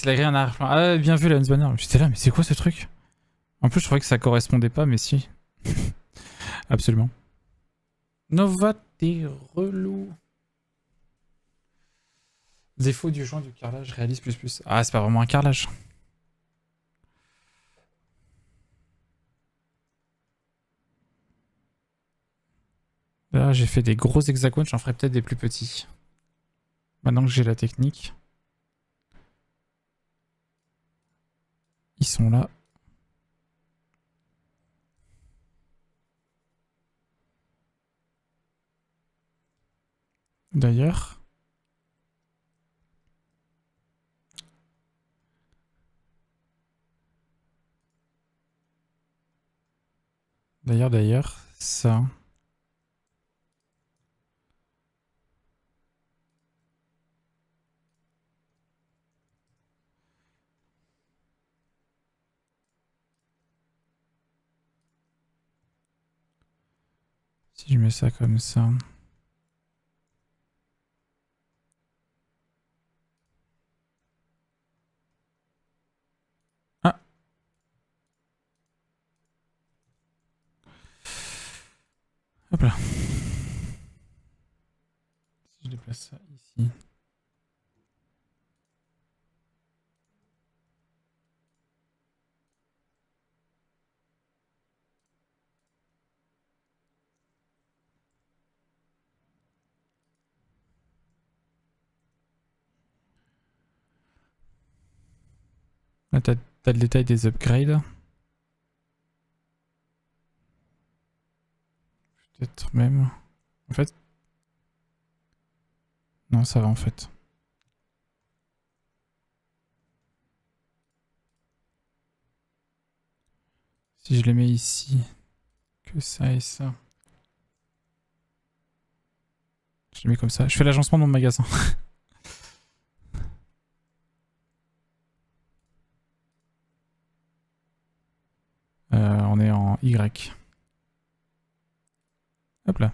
la grille en arrière-plan. Ah, bien vu, la Lens Banner. J'étais là, mais c'est quoi ce truc? En plus, je trouvais que ça correspondait pas, mais si. Absolument. Nova, t'es relou. Défaut du joint du carrelage, réalise plus. Ah, c'est pas vraiment un carrelage. Là, j'ai fait des gros hexagones, j'en ferai peut-être des plus petits. Maintenant que j'ai la technique. Ils sont là. D'ailleurs. D'ailleurs, ça. Si je mets ça comme ça. Ah. Hop là. Si je déplace ça ici. Là, t'as le détail des upgrades. Peut-être même. En fait. Non, ça va en fait. Si je les mets ici, que ça et ça. Je l'ai mis comme ça. Je fais l'agencement de mon magasin. On est en Y. Hop là.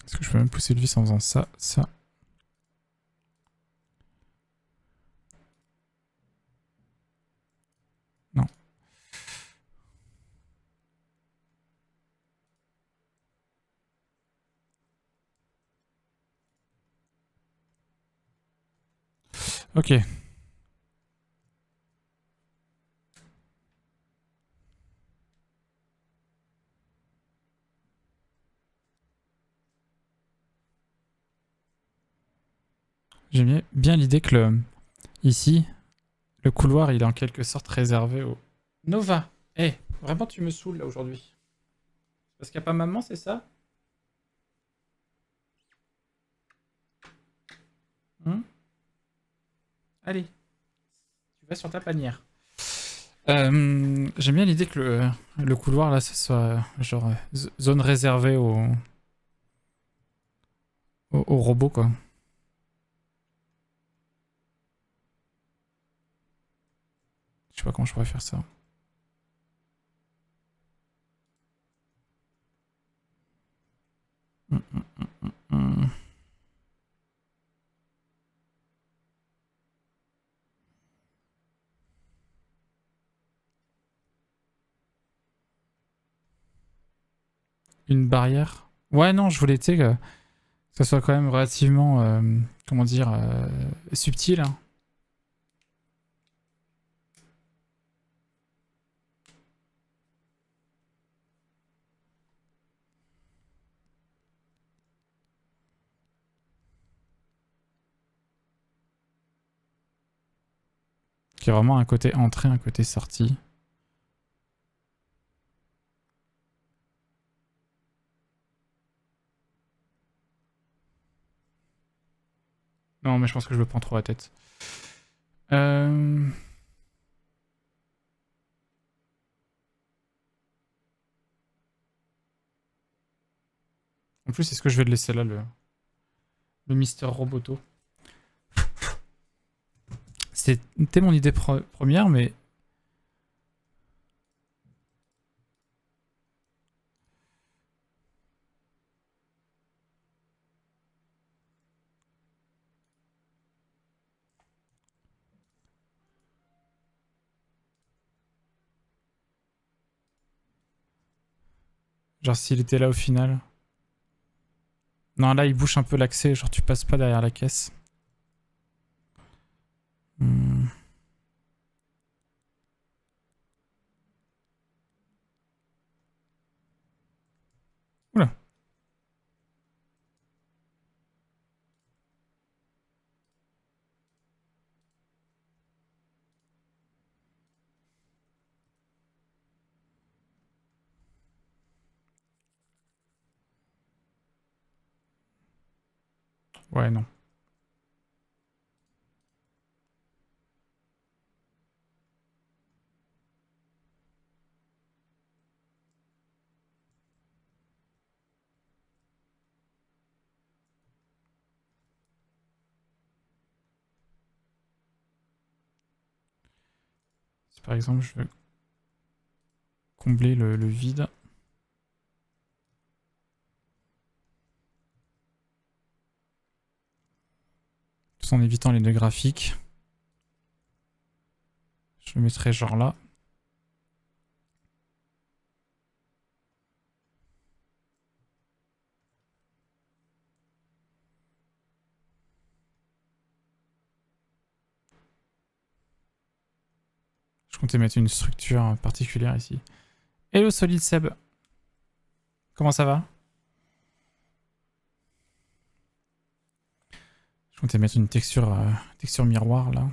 Est-ce que je peux même pousser le vis en faisant ça, ça? Non. Ok. J'aime bien l'idée que ici, le couloir, il est en quelque sorte réservé au... Nova! Eh, vraiment tu me saoules là aujourd'hui. Parce qu'il n'y a pas maman, c'est ça? Hmm. Allez, tu vas sur ta panière. J'aime bien l'idée que le couloir là, ce soit genre zone réservée aux robots quoi. Je sais pas comment je pourrais faire ça. Hum. Une barrière. Ouais, non, je voulais, tu sais, que ça soit quand même relativement, comment dire, subtil, hein. Qui est vraiment un côté entrée, un côté sortie. Non, mais je pense que je me prends trop la tête. En plus, est-ce que je vais le laisser là, le Mister Roboto? C'était mon idée première, mais... Genre, s'il était là au final... Non, là, il bouche un peu l'accès, genre tu passes pas derrière la caisse. Hmm. Oula. Ouais, non. Si par exemple, je veux combler le vide... Tout en évitant les nœuds graphiques. Je le mettrai genre là. Je comptais mettre une structure particulière ici. Hello Solid Seb. Comment ça va? Je comptais mettre une texture miroir là.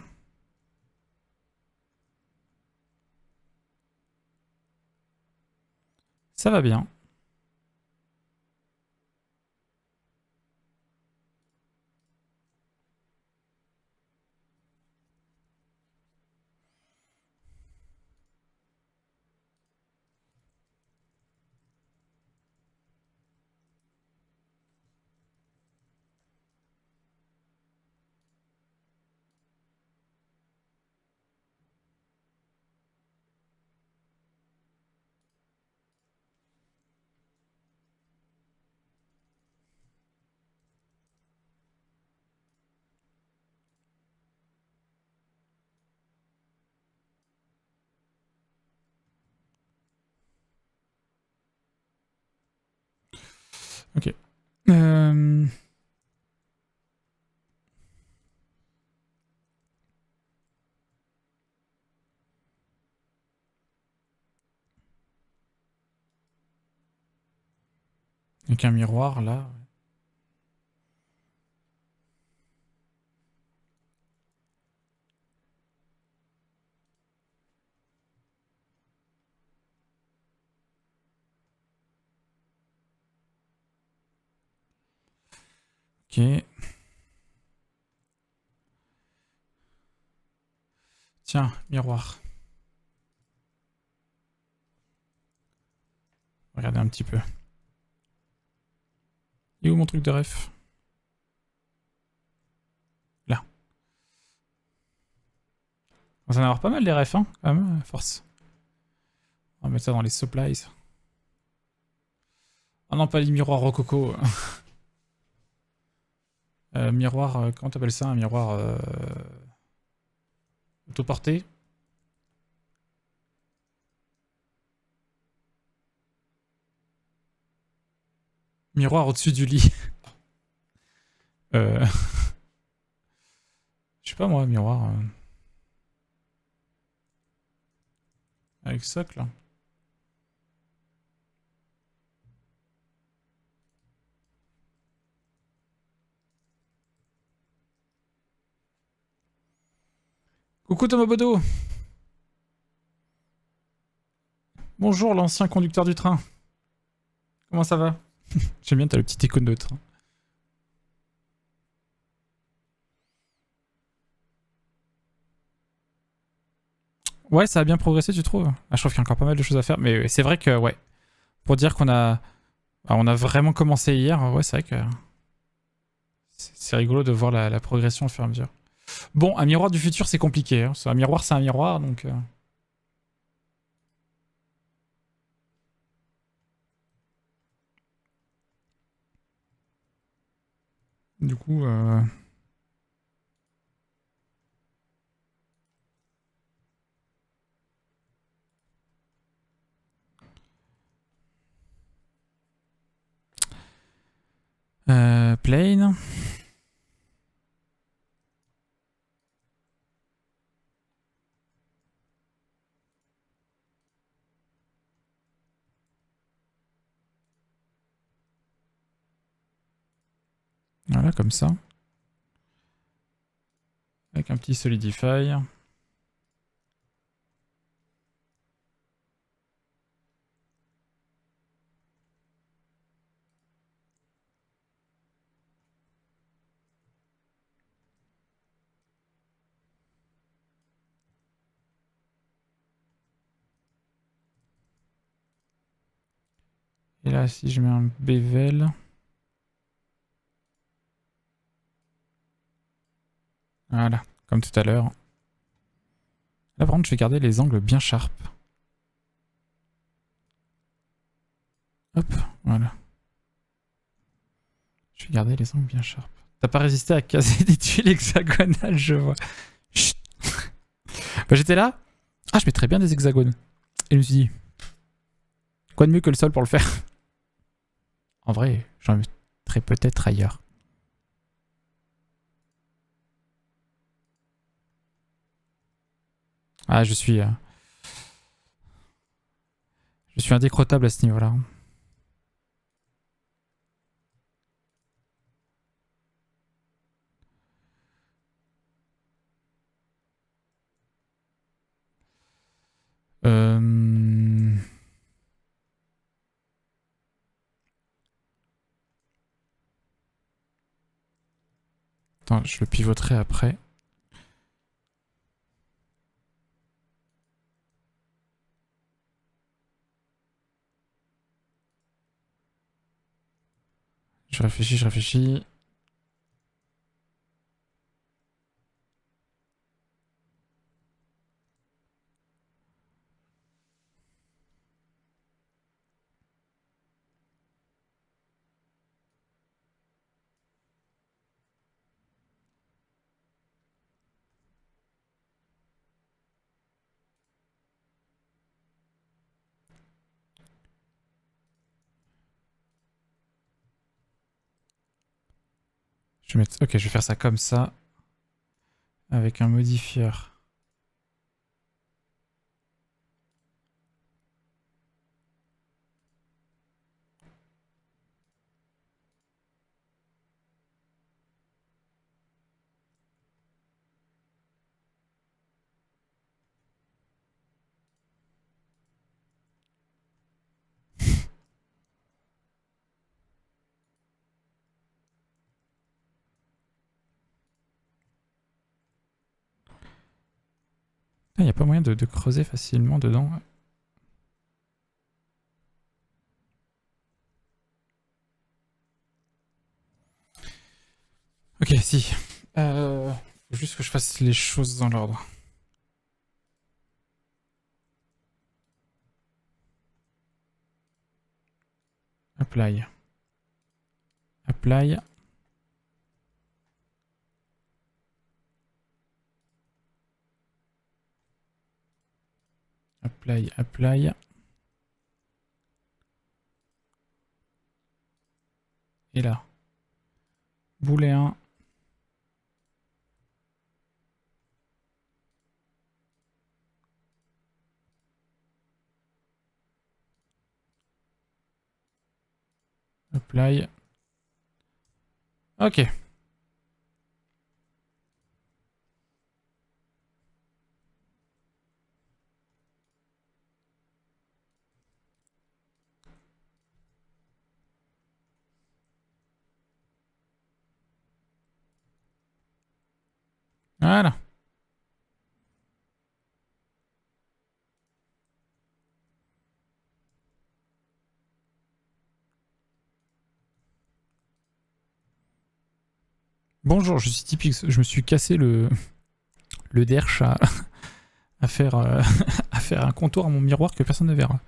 Ça va bien. Ok. Euh... Avec un miroir là. Ok. Tiens, miroir. Regardez un petit peu. Il est où mon truc de ref? Là. On va en avoir pas mal des refs, hein, quand même, à force. On va mettre ça dans les supplies. Ah non, pas les miroirs rococo. Miroir, comment t'appelles ça? Un miroir autoporté? Miroir au-dessus du lit. euh... Je sais pas moi, miroir. Avec socle là. Coucou Tomobodo. Bonjour l'ancien conducteur du train. Comment ça va? J'aime bien, t'as le petit icône de train. Ouais, ça a bien progressé, tu trouves? Ah, je trouve qu'il y a encore pas mal de choses à faire. Mais c'est vrai que, ouais, pour dire qu'on a, on a vraiment commencé hier, ouais, c'est vrai que c'est rigolo de voir la progression au fur et à mesure. Bon, un miroir du futur, c'est compliqué. Hein. Un miroir, c'est un miroir, donc... Du coup... Plane. Voilà, comme ça. Avec un petit Solidify. Et là, si je mets un bevel... Voilà, comme tout à l'heure. Là, par contre, je vais garder les angles bien sharp. Hop, voilà. Je vais garder les angles bien sharp. T'as pas résisté à caser des tuiles hexagonales, je vois. Chut. Bah, j'étais là. Ah, je mettrais bien des hexagones. Et je me suis dit, quoi de mieux que le sol pour le faire? En vrai, j'en mettrais peut-être ailleurs. Ah, je suis indécrottable à ce niveau-là. Euh... Attends, je le pivoterai après. Je réfléchis, je réfléchis. Je vais mettre... Ok, je vais faire ça comme ça. Avec un modifieur. Il n'y a pas moyen de creuser facilement dedans. Ok, si. Faut juste que je fasse les choses dans l'ordre. Apply. Apply. Apply, apply. Et là. Booléen. Apply. Ok. Voilà. Bonjour, je suis Typix. Je me suis cassé le derche à faire, à faire un contour à mon miroir que personne ne verra.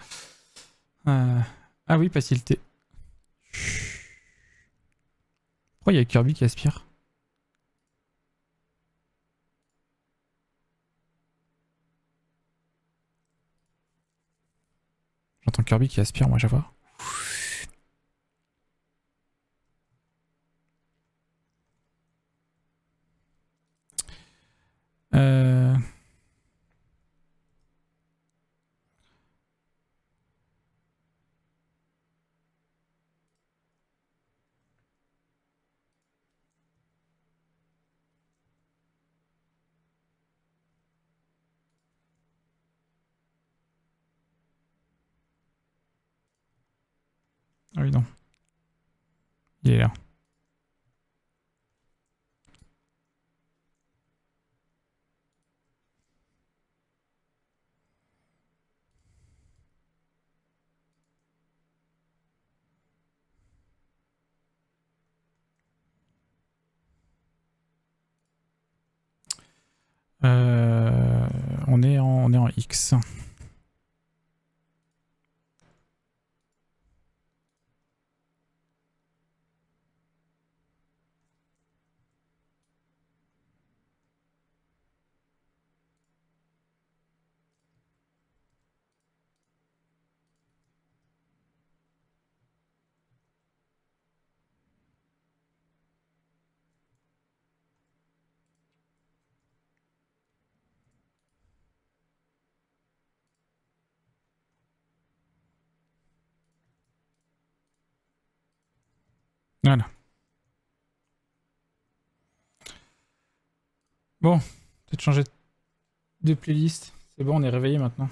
Ah oui, facilité. Pourquoi il y a Kirby qui aspire? J'entends Kirby qui aspire, moi, à chaque fois. Euh... Ah oui, non. Il est là. On est en X. Voilà. Bon, peut-être changer de playlist. C'est bon, on est réveillé maintenant.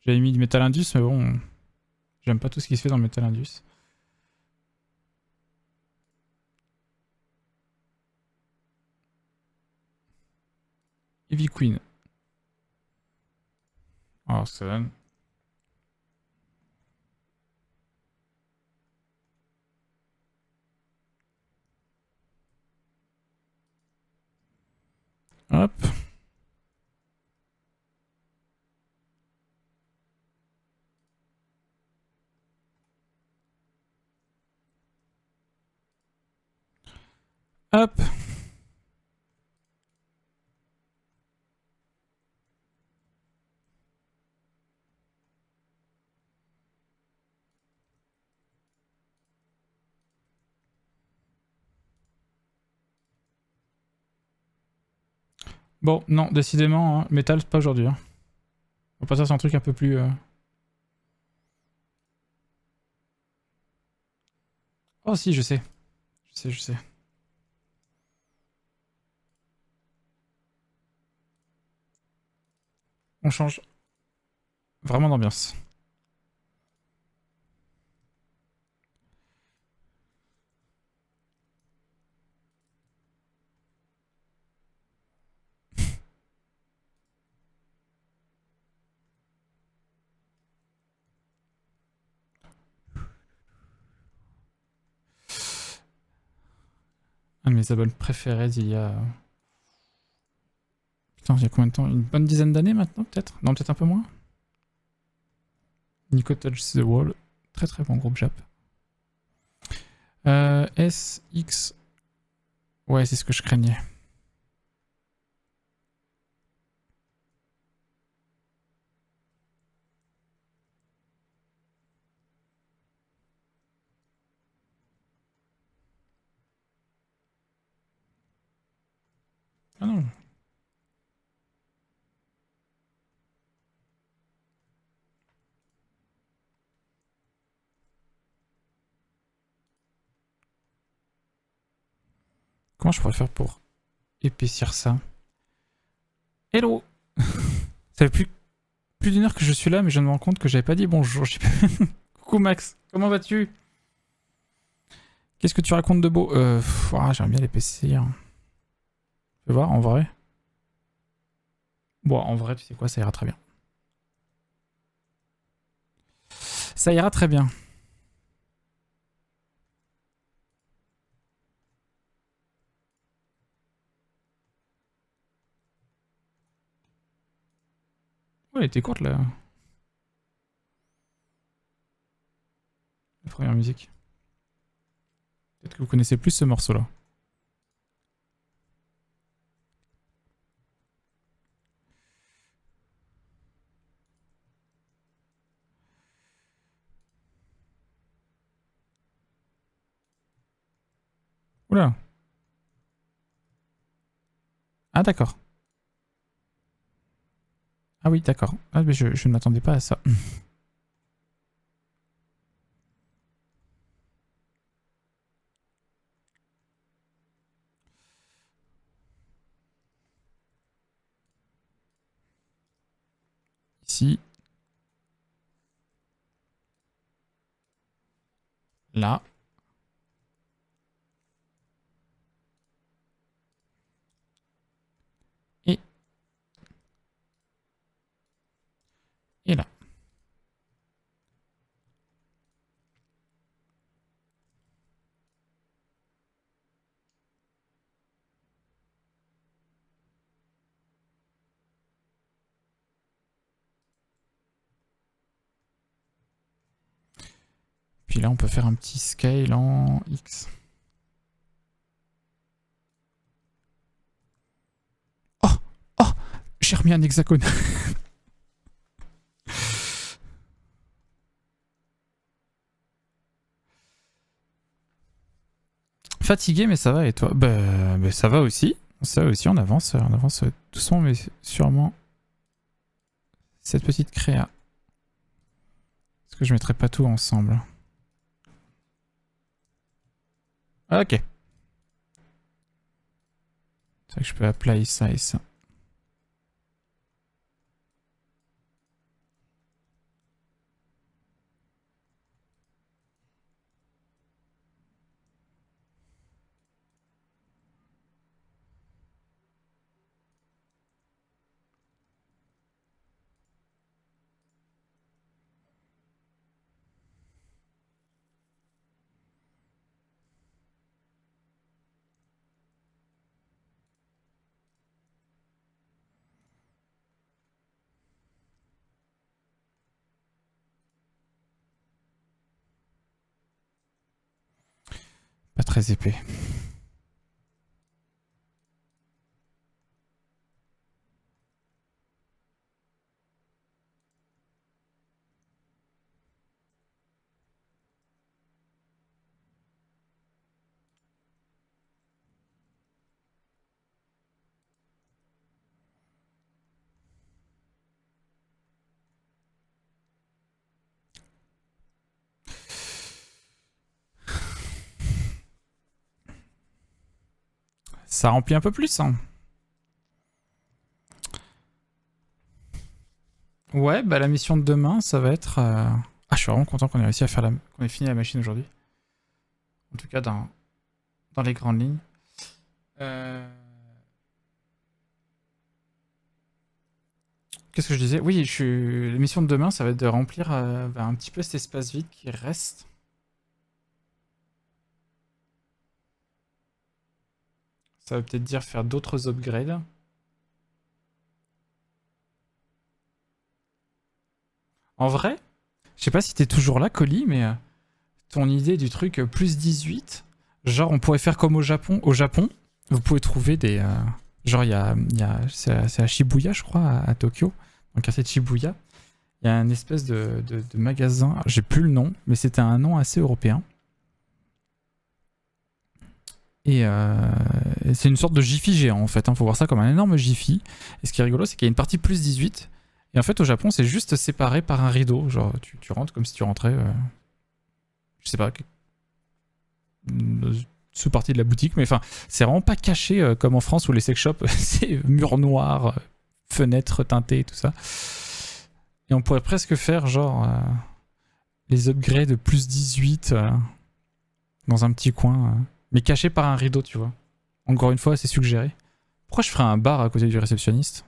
J'avais mis du Metal Indus, mais bon, j'aime pas tout ce qui se fait dans le Metal Indus. Heavy Queen. Oh, ça donne. Hop. Hop. Bon, non, décidément, hein, métal, c'est pas aujourd'hui. Hein. On va passer sur un truc un peu plus... Oh si, je sais. Je sais. On change vraiment d'ambiance. Un de mes albums préférés d'il y a... Putain, il y a combien de temps? Une bonne dizaine d'années maintenant, peut-être? Non, peut-être un peu moins. Nico Touch the Wall. Très très bon groupe Jap. SX... Ouais, c'est ce que je craignais. Ah non. Comment je pourrais faire pour épaissir ça? Hello. Ça fait plus d'une heure que je suis là, mais je me rends compte que j'avais pas dit bonjour. Coucou Max, comment vas-tu? Qu'est-ce que tu racontes de beau? J'aime bien l'épaissir. Tu veux voir, en vrai? Bon, en vrai, tu sais quoi, ça ira très bien. Ça ira très bien. Ouais, elle était courte là. La première musique. Peut-être que vous connaissez plus ce morceau-là. Oula. Ah d'accord. Ah oui, d'accord. Ah, mais je ne m'attendais pas à ça. Ici. Là. Et. Et là. Puis là, on peut faire un petit scale en X. Oh. Oh. J'ai remis un hexagone. Fatigué, mais ça va, et toi? Bah, ça va aussi. Ça aussi, on avance doucement, mais sûrement. Cette petite créa. Est-ce que je mettrai pas tout ensemble? Ok. C'est vrai que je peux apply ça et ça. Pas très épais. Ça remplit un peu plus, hein. Ouais, bah la mission de demain, ça va être... Ah, je suis vraiment content qu'on ait réussi à faire qu'on ait fini la machine aujourd'hui. En tout cas, dans les grandes lignes. Qu'est-ce que je disais? Oui, la mission de demain, ça va être de remplir un petit peu cet espace vide qui reste. Ça veut peut-être dire faire d'autres upgrades. En vrai, je sais pas si t'es toujours là, Colis, mais ton idée du truc plus 18, genre on pourrait faire comme au Japon. Au Japon, vous pouvez trouver des... genre, c'est à Shibuya, je crois, à Tokyo, dans le quartier de Shibuya. Il y a un espèce de magasin, j'ai plus le nom, mais c'était un nom assez européen. Et c'est une sorte de Jiffy géant en fait, hein. Faut voir ça comme un énorme Jiffy. Et ce qui est rigolo, c'est qu'il y a une partie plus 18. Et en fait, au Japon, c'est juste séparé par un rideau. Genre, tu rentres comme si tu rentrais, je sais pas, sous partie de la boutique. Mais enfin, c'est vraiment pas caché comme en France où les sex shops, c'est mur noir, fenêtres teintées et tout ça. Et on pourrait presque faire genre les upgrades plus 18 dans un petit coin. Mais caché par un rideau, tu vois. Encore une fois, c'est suggéré. Pourquoi je ferais un bar à côté du réceptionniste?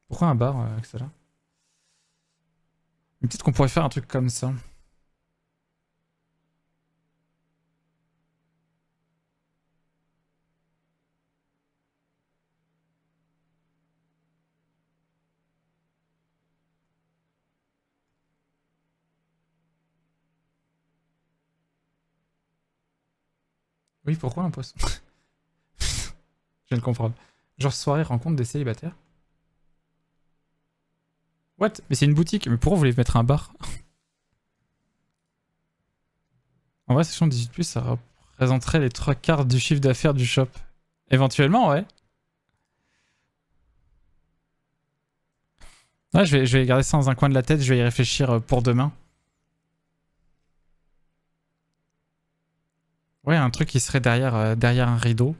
Pourquoi un bar avec ça là? Peut-être qu'on pourrait faire un truc comme ça. Oui, pourquoi un poisson? Je viens de comprendre. Genre soirée rencontre des célibataires? What? Mais c'est une boutique, mais pourquoi vous voulez mettre un bar? En vrai, session 18+, ça représenterait les 3/4 du chiffre d'affaires du shop. Éventuellement, ouais. Ouais, je vais garder ça dans un coin de la tête, je vais y réfléchir pour demain. Ouais, un truc qui serait derrière un rideau.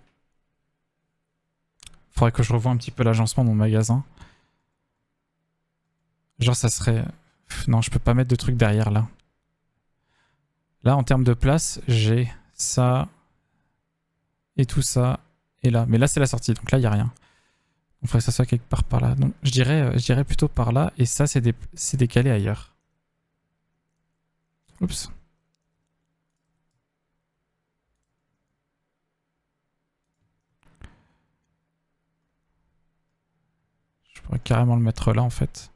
Faudrait que je revoie un petit peu l'agencement de mon magasin. Genre, ça serait... Non, je peux pas mettre de trucs derrière, là. Là, en termes de place, j'ai ça et tout ça et là. Mais là, c'est la sortie, donc là, il n'y a rien. On ferait que ça soit quelque part par là. Donc, je dirais plutôt par là, et ça, c'est décalé ailleurs. Oups. Je pourrais carrément le mettre là, en fait.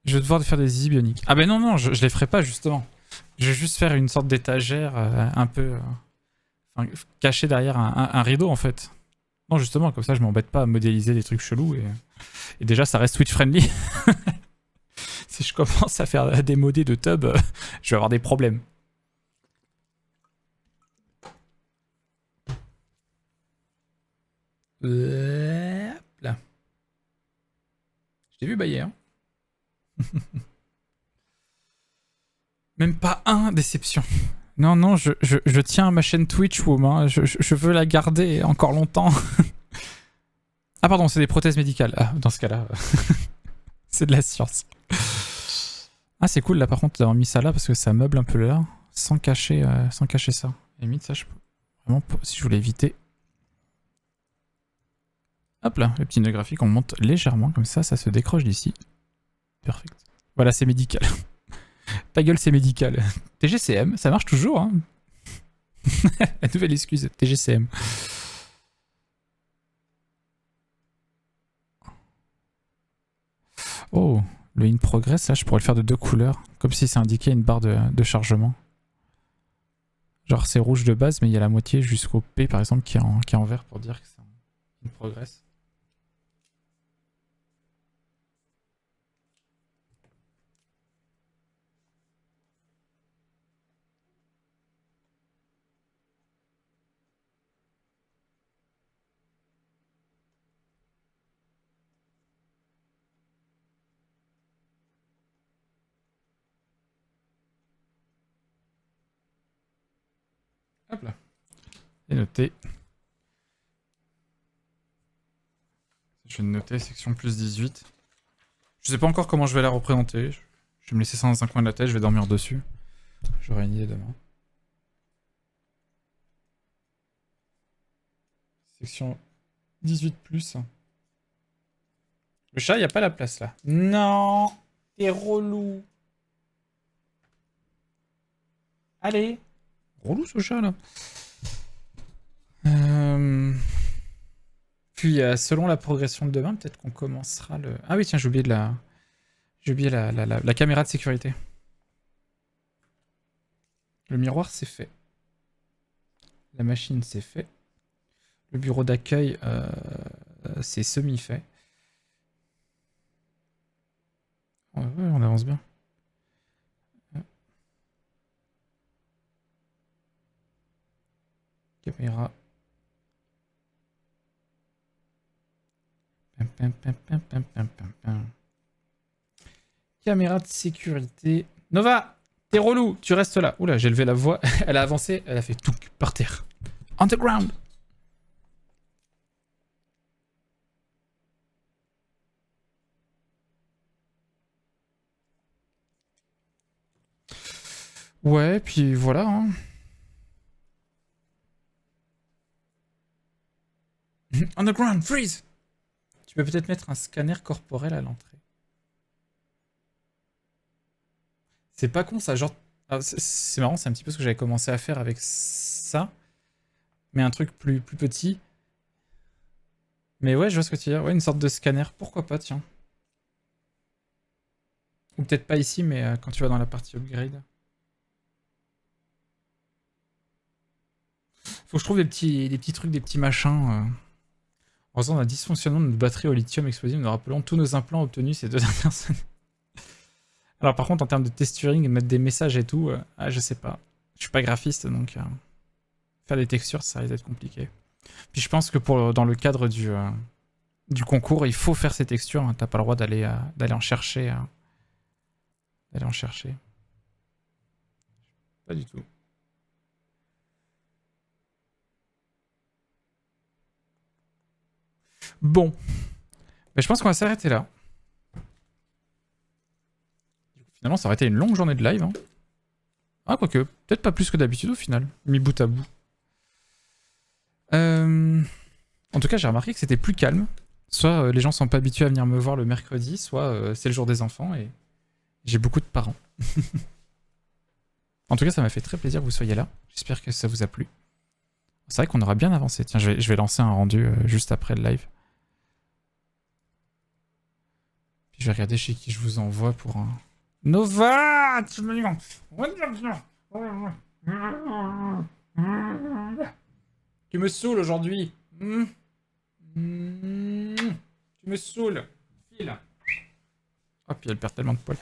Je vais devoir faire des zizi bioniques. Ah ben non, non, je les ferai pas, justement. Je vais juste faire une sorte d'étagère un peu... cachée derrière un rideau, en fait. Non, justement, comme ça, je m'embête pas à modéliser des trucs chelous, et déjà, ça reste Twitch friendly. Si je commence à faire des modés de tub, je vais avoir des problèmes. Là. Je t'ai vu bailler, hein. Même pas un déception. Non, non, je tiens à ma chaîne Twitch, Woom. Hein. Je veux la garder encore longtemps. Ah pardon, c'est des prothèses médicales. Ah, dans ce cas-là, c'est de la science. Ah, c'est cool là par contre d'avoir mis ça là parce que ça meuble un peu là, sans cacher ça. Et limite, ça, je peux vraiment, si je voulais éviter. Hop là, le petit nœud graphique, on monte légèrement comme ça se décroche d'ici. Perfect. Voilà, c'est médical. Ta gueule, c'est médical. TGCM, ça marche toujours, hein. La nouvelle excuse, TGCM. Oh, le in progress, là, je pourrais le faire de 2 couleurs, comme si ça indiquait une barre de chargement. Genre, c'est rouge de base, mais il y a la moitié jusqu'au P, par exemple, qui est en vert pour dire que c'est in progress. Hop là. Et noté. Je vais noter section plus 18. Je sais pas encore comment je vais la représenter. Je vais me laisser ça dans un coin de la tête, je vais dormir dessus. J'aurai une idée demain. Section 18 plus. Le chat, il a pas la place là. Non, t'es relou. Allez. Relou ce chat là. Puis selon la progression de demain, peut-être qu'on commencera le... Ah oui tiens, j'ai oublié la caméra de sécurité. Le miroir c'est fait. La machine c'est fait. Le bureau d'accueil c'est semi-fait. Ouais, on avance bien. Caméra. Caméra de sécurité. Nova, t'es relou, tu restes là. Oula, j'ai levé la voix. Elle a avancé, elle a fait tout par terre. Underground. Ouais, puis voilà. Hein. Underground, freeze. Tu peux peut-être mettre un scanner corporel à l'entrée. C'est pas con ça, genre... C'est marrant, c'est un petit peu ce que j'avais commencé à faire avec ça. Mais un truc plus petit. Mais ouais, je vois ce que tu veux dire. Ouais, une sorte de scanner, pourquoi pas, tiens. Ou peut-être pas ici, mais quand tu vas dans la partie upgrade. Faut que je trouve des petits trucs, des petits machins. En raison d'un dysfonctionnement de notre batterie au lithium explosive, nous rappelons tous nos implants obtenus ces 2 dernières années. Alors par contre, en termes de texturing, mettre des messages et tout, je sais pas. Je suis pas graphiste, donc faire des textures, ça risque d'être compliqué. Puis je pense que dans le cadre du concours, il faut faire ces textures. Hein. T'as pas le droit d'aller en chercher. D'aller en chercher. Pas du tout. Bon. Mais je pense qu'on va s'arrêter là. Finalement, ça aurait été une longue journée de live. Hein. Ah, quoique. Peut-être pas plus que d'habitude au final. Mis bout à bout. En tout cas, j'ai remarqué que c'était plus calme. Soit les gens sont pas habitués à venir me voir le mercredi, soit c'est le jour des enfants et j'ai beaucoup de parents. En tout cas, ça m'a fait très plaisir que vous soyez là. J'espère que ça vous a plu. C'est vrai qu'on aura bien avancé. Tiens, je vais lancer un rendu juste après le live. Puis je vais regarder chez qui je vous envoie pour un... Nova, tu me saoules aujourd'hui. Tu me saoules. File. Oh, puis elle perd tellement de poils.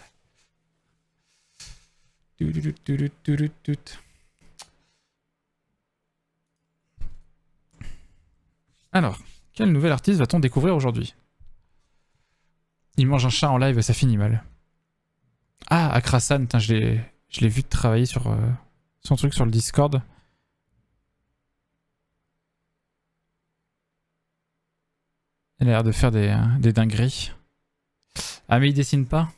Alors, quel nouvel artiste va-t-on découvrir aujourd'hui? Il mange un chat en live, ça finit mal. Ah, Akrasan, je l'ai vu travailler sur son truc sur le Discord. Il a l'air de faire des dingueries. Ah, mais il dessine pas?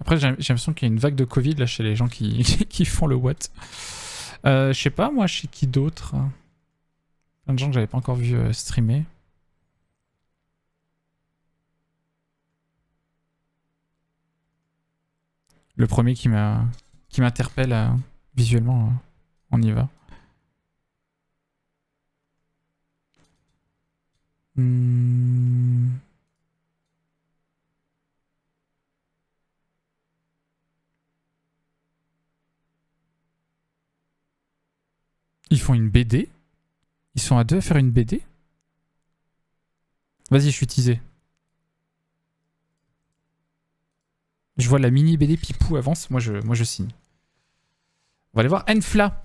Après, j'ai l'impression qu'il y a une vague de Covid là chez les gens qui, qui font le what. Je sais pas, moi, chez qui d'autre? Plein de gens que j'avais pas encore vu streamer. Le premier qui m'interpelle visuellement, on y va. Ils font une BD? Ils sont à deux à faire une BD? Vas-y, je suis teasé. Je vois la mini BD Pipou avance, moi je signe. On va aller voir Enfla.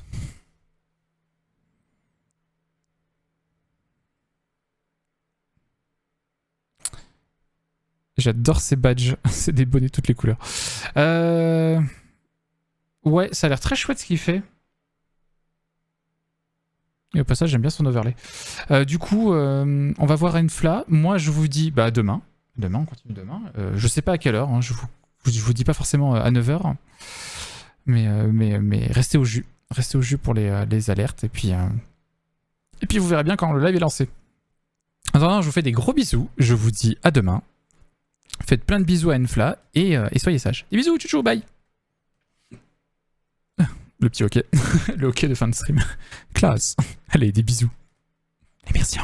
J'adore ces badges. C'est des bonnets de toutes les couleurs. Ouais, ça a l'air très chouette ce qu'il fait. Et au passage, j'aime bien son overlay. Du coup, on va voir Enfla. Moi, je vous dis bah, demain. Demain, on continue demain. Je sais pas à quelle heure. Hein. Je vous dis pas forcément à 9h. Mais restez au jus. Restez au jus pour les alertes. Et puis vous verrez bien quand le live est lancé. En attendant, je vous fais des gros bisous. Je vous dis à demain. Faites plein de bisous à Enfla et soyez sages. Des bisous, tchou, bye. Le petit hockey. Le hockey de fin de stream. Classe. Allez, des bisous. Et merci encore.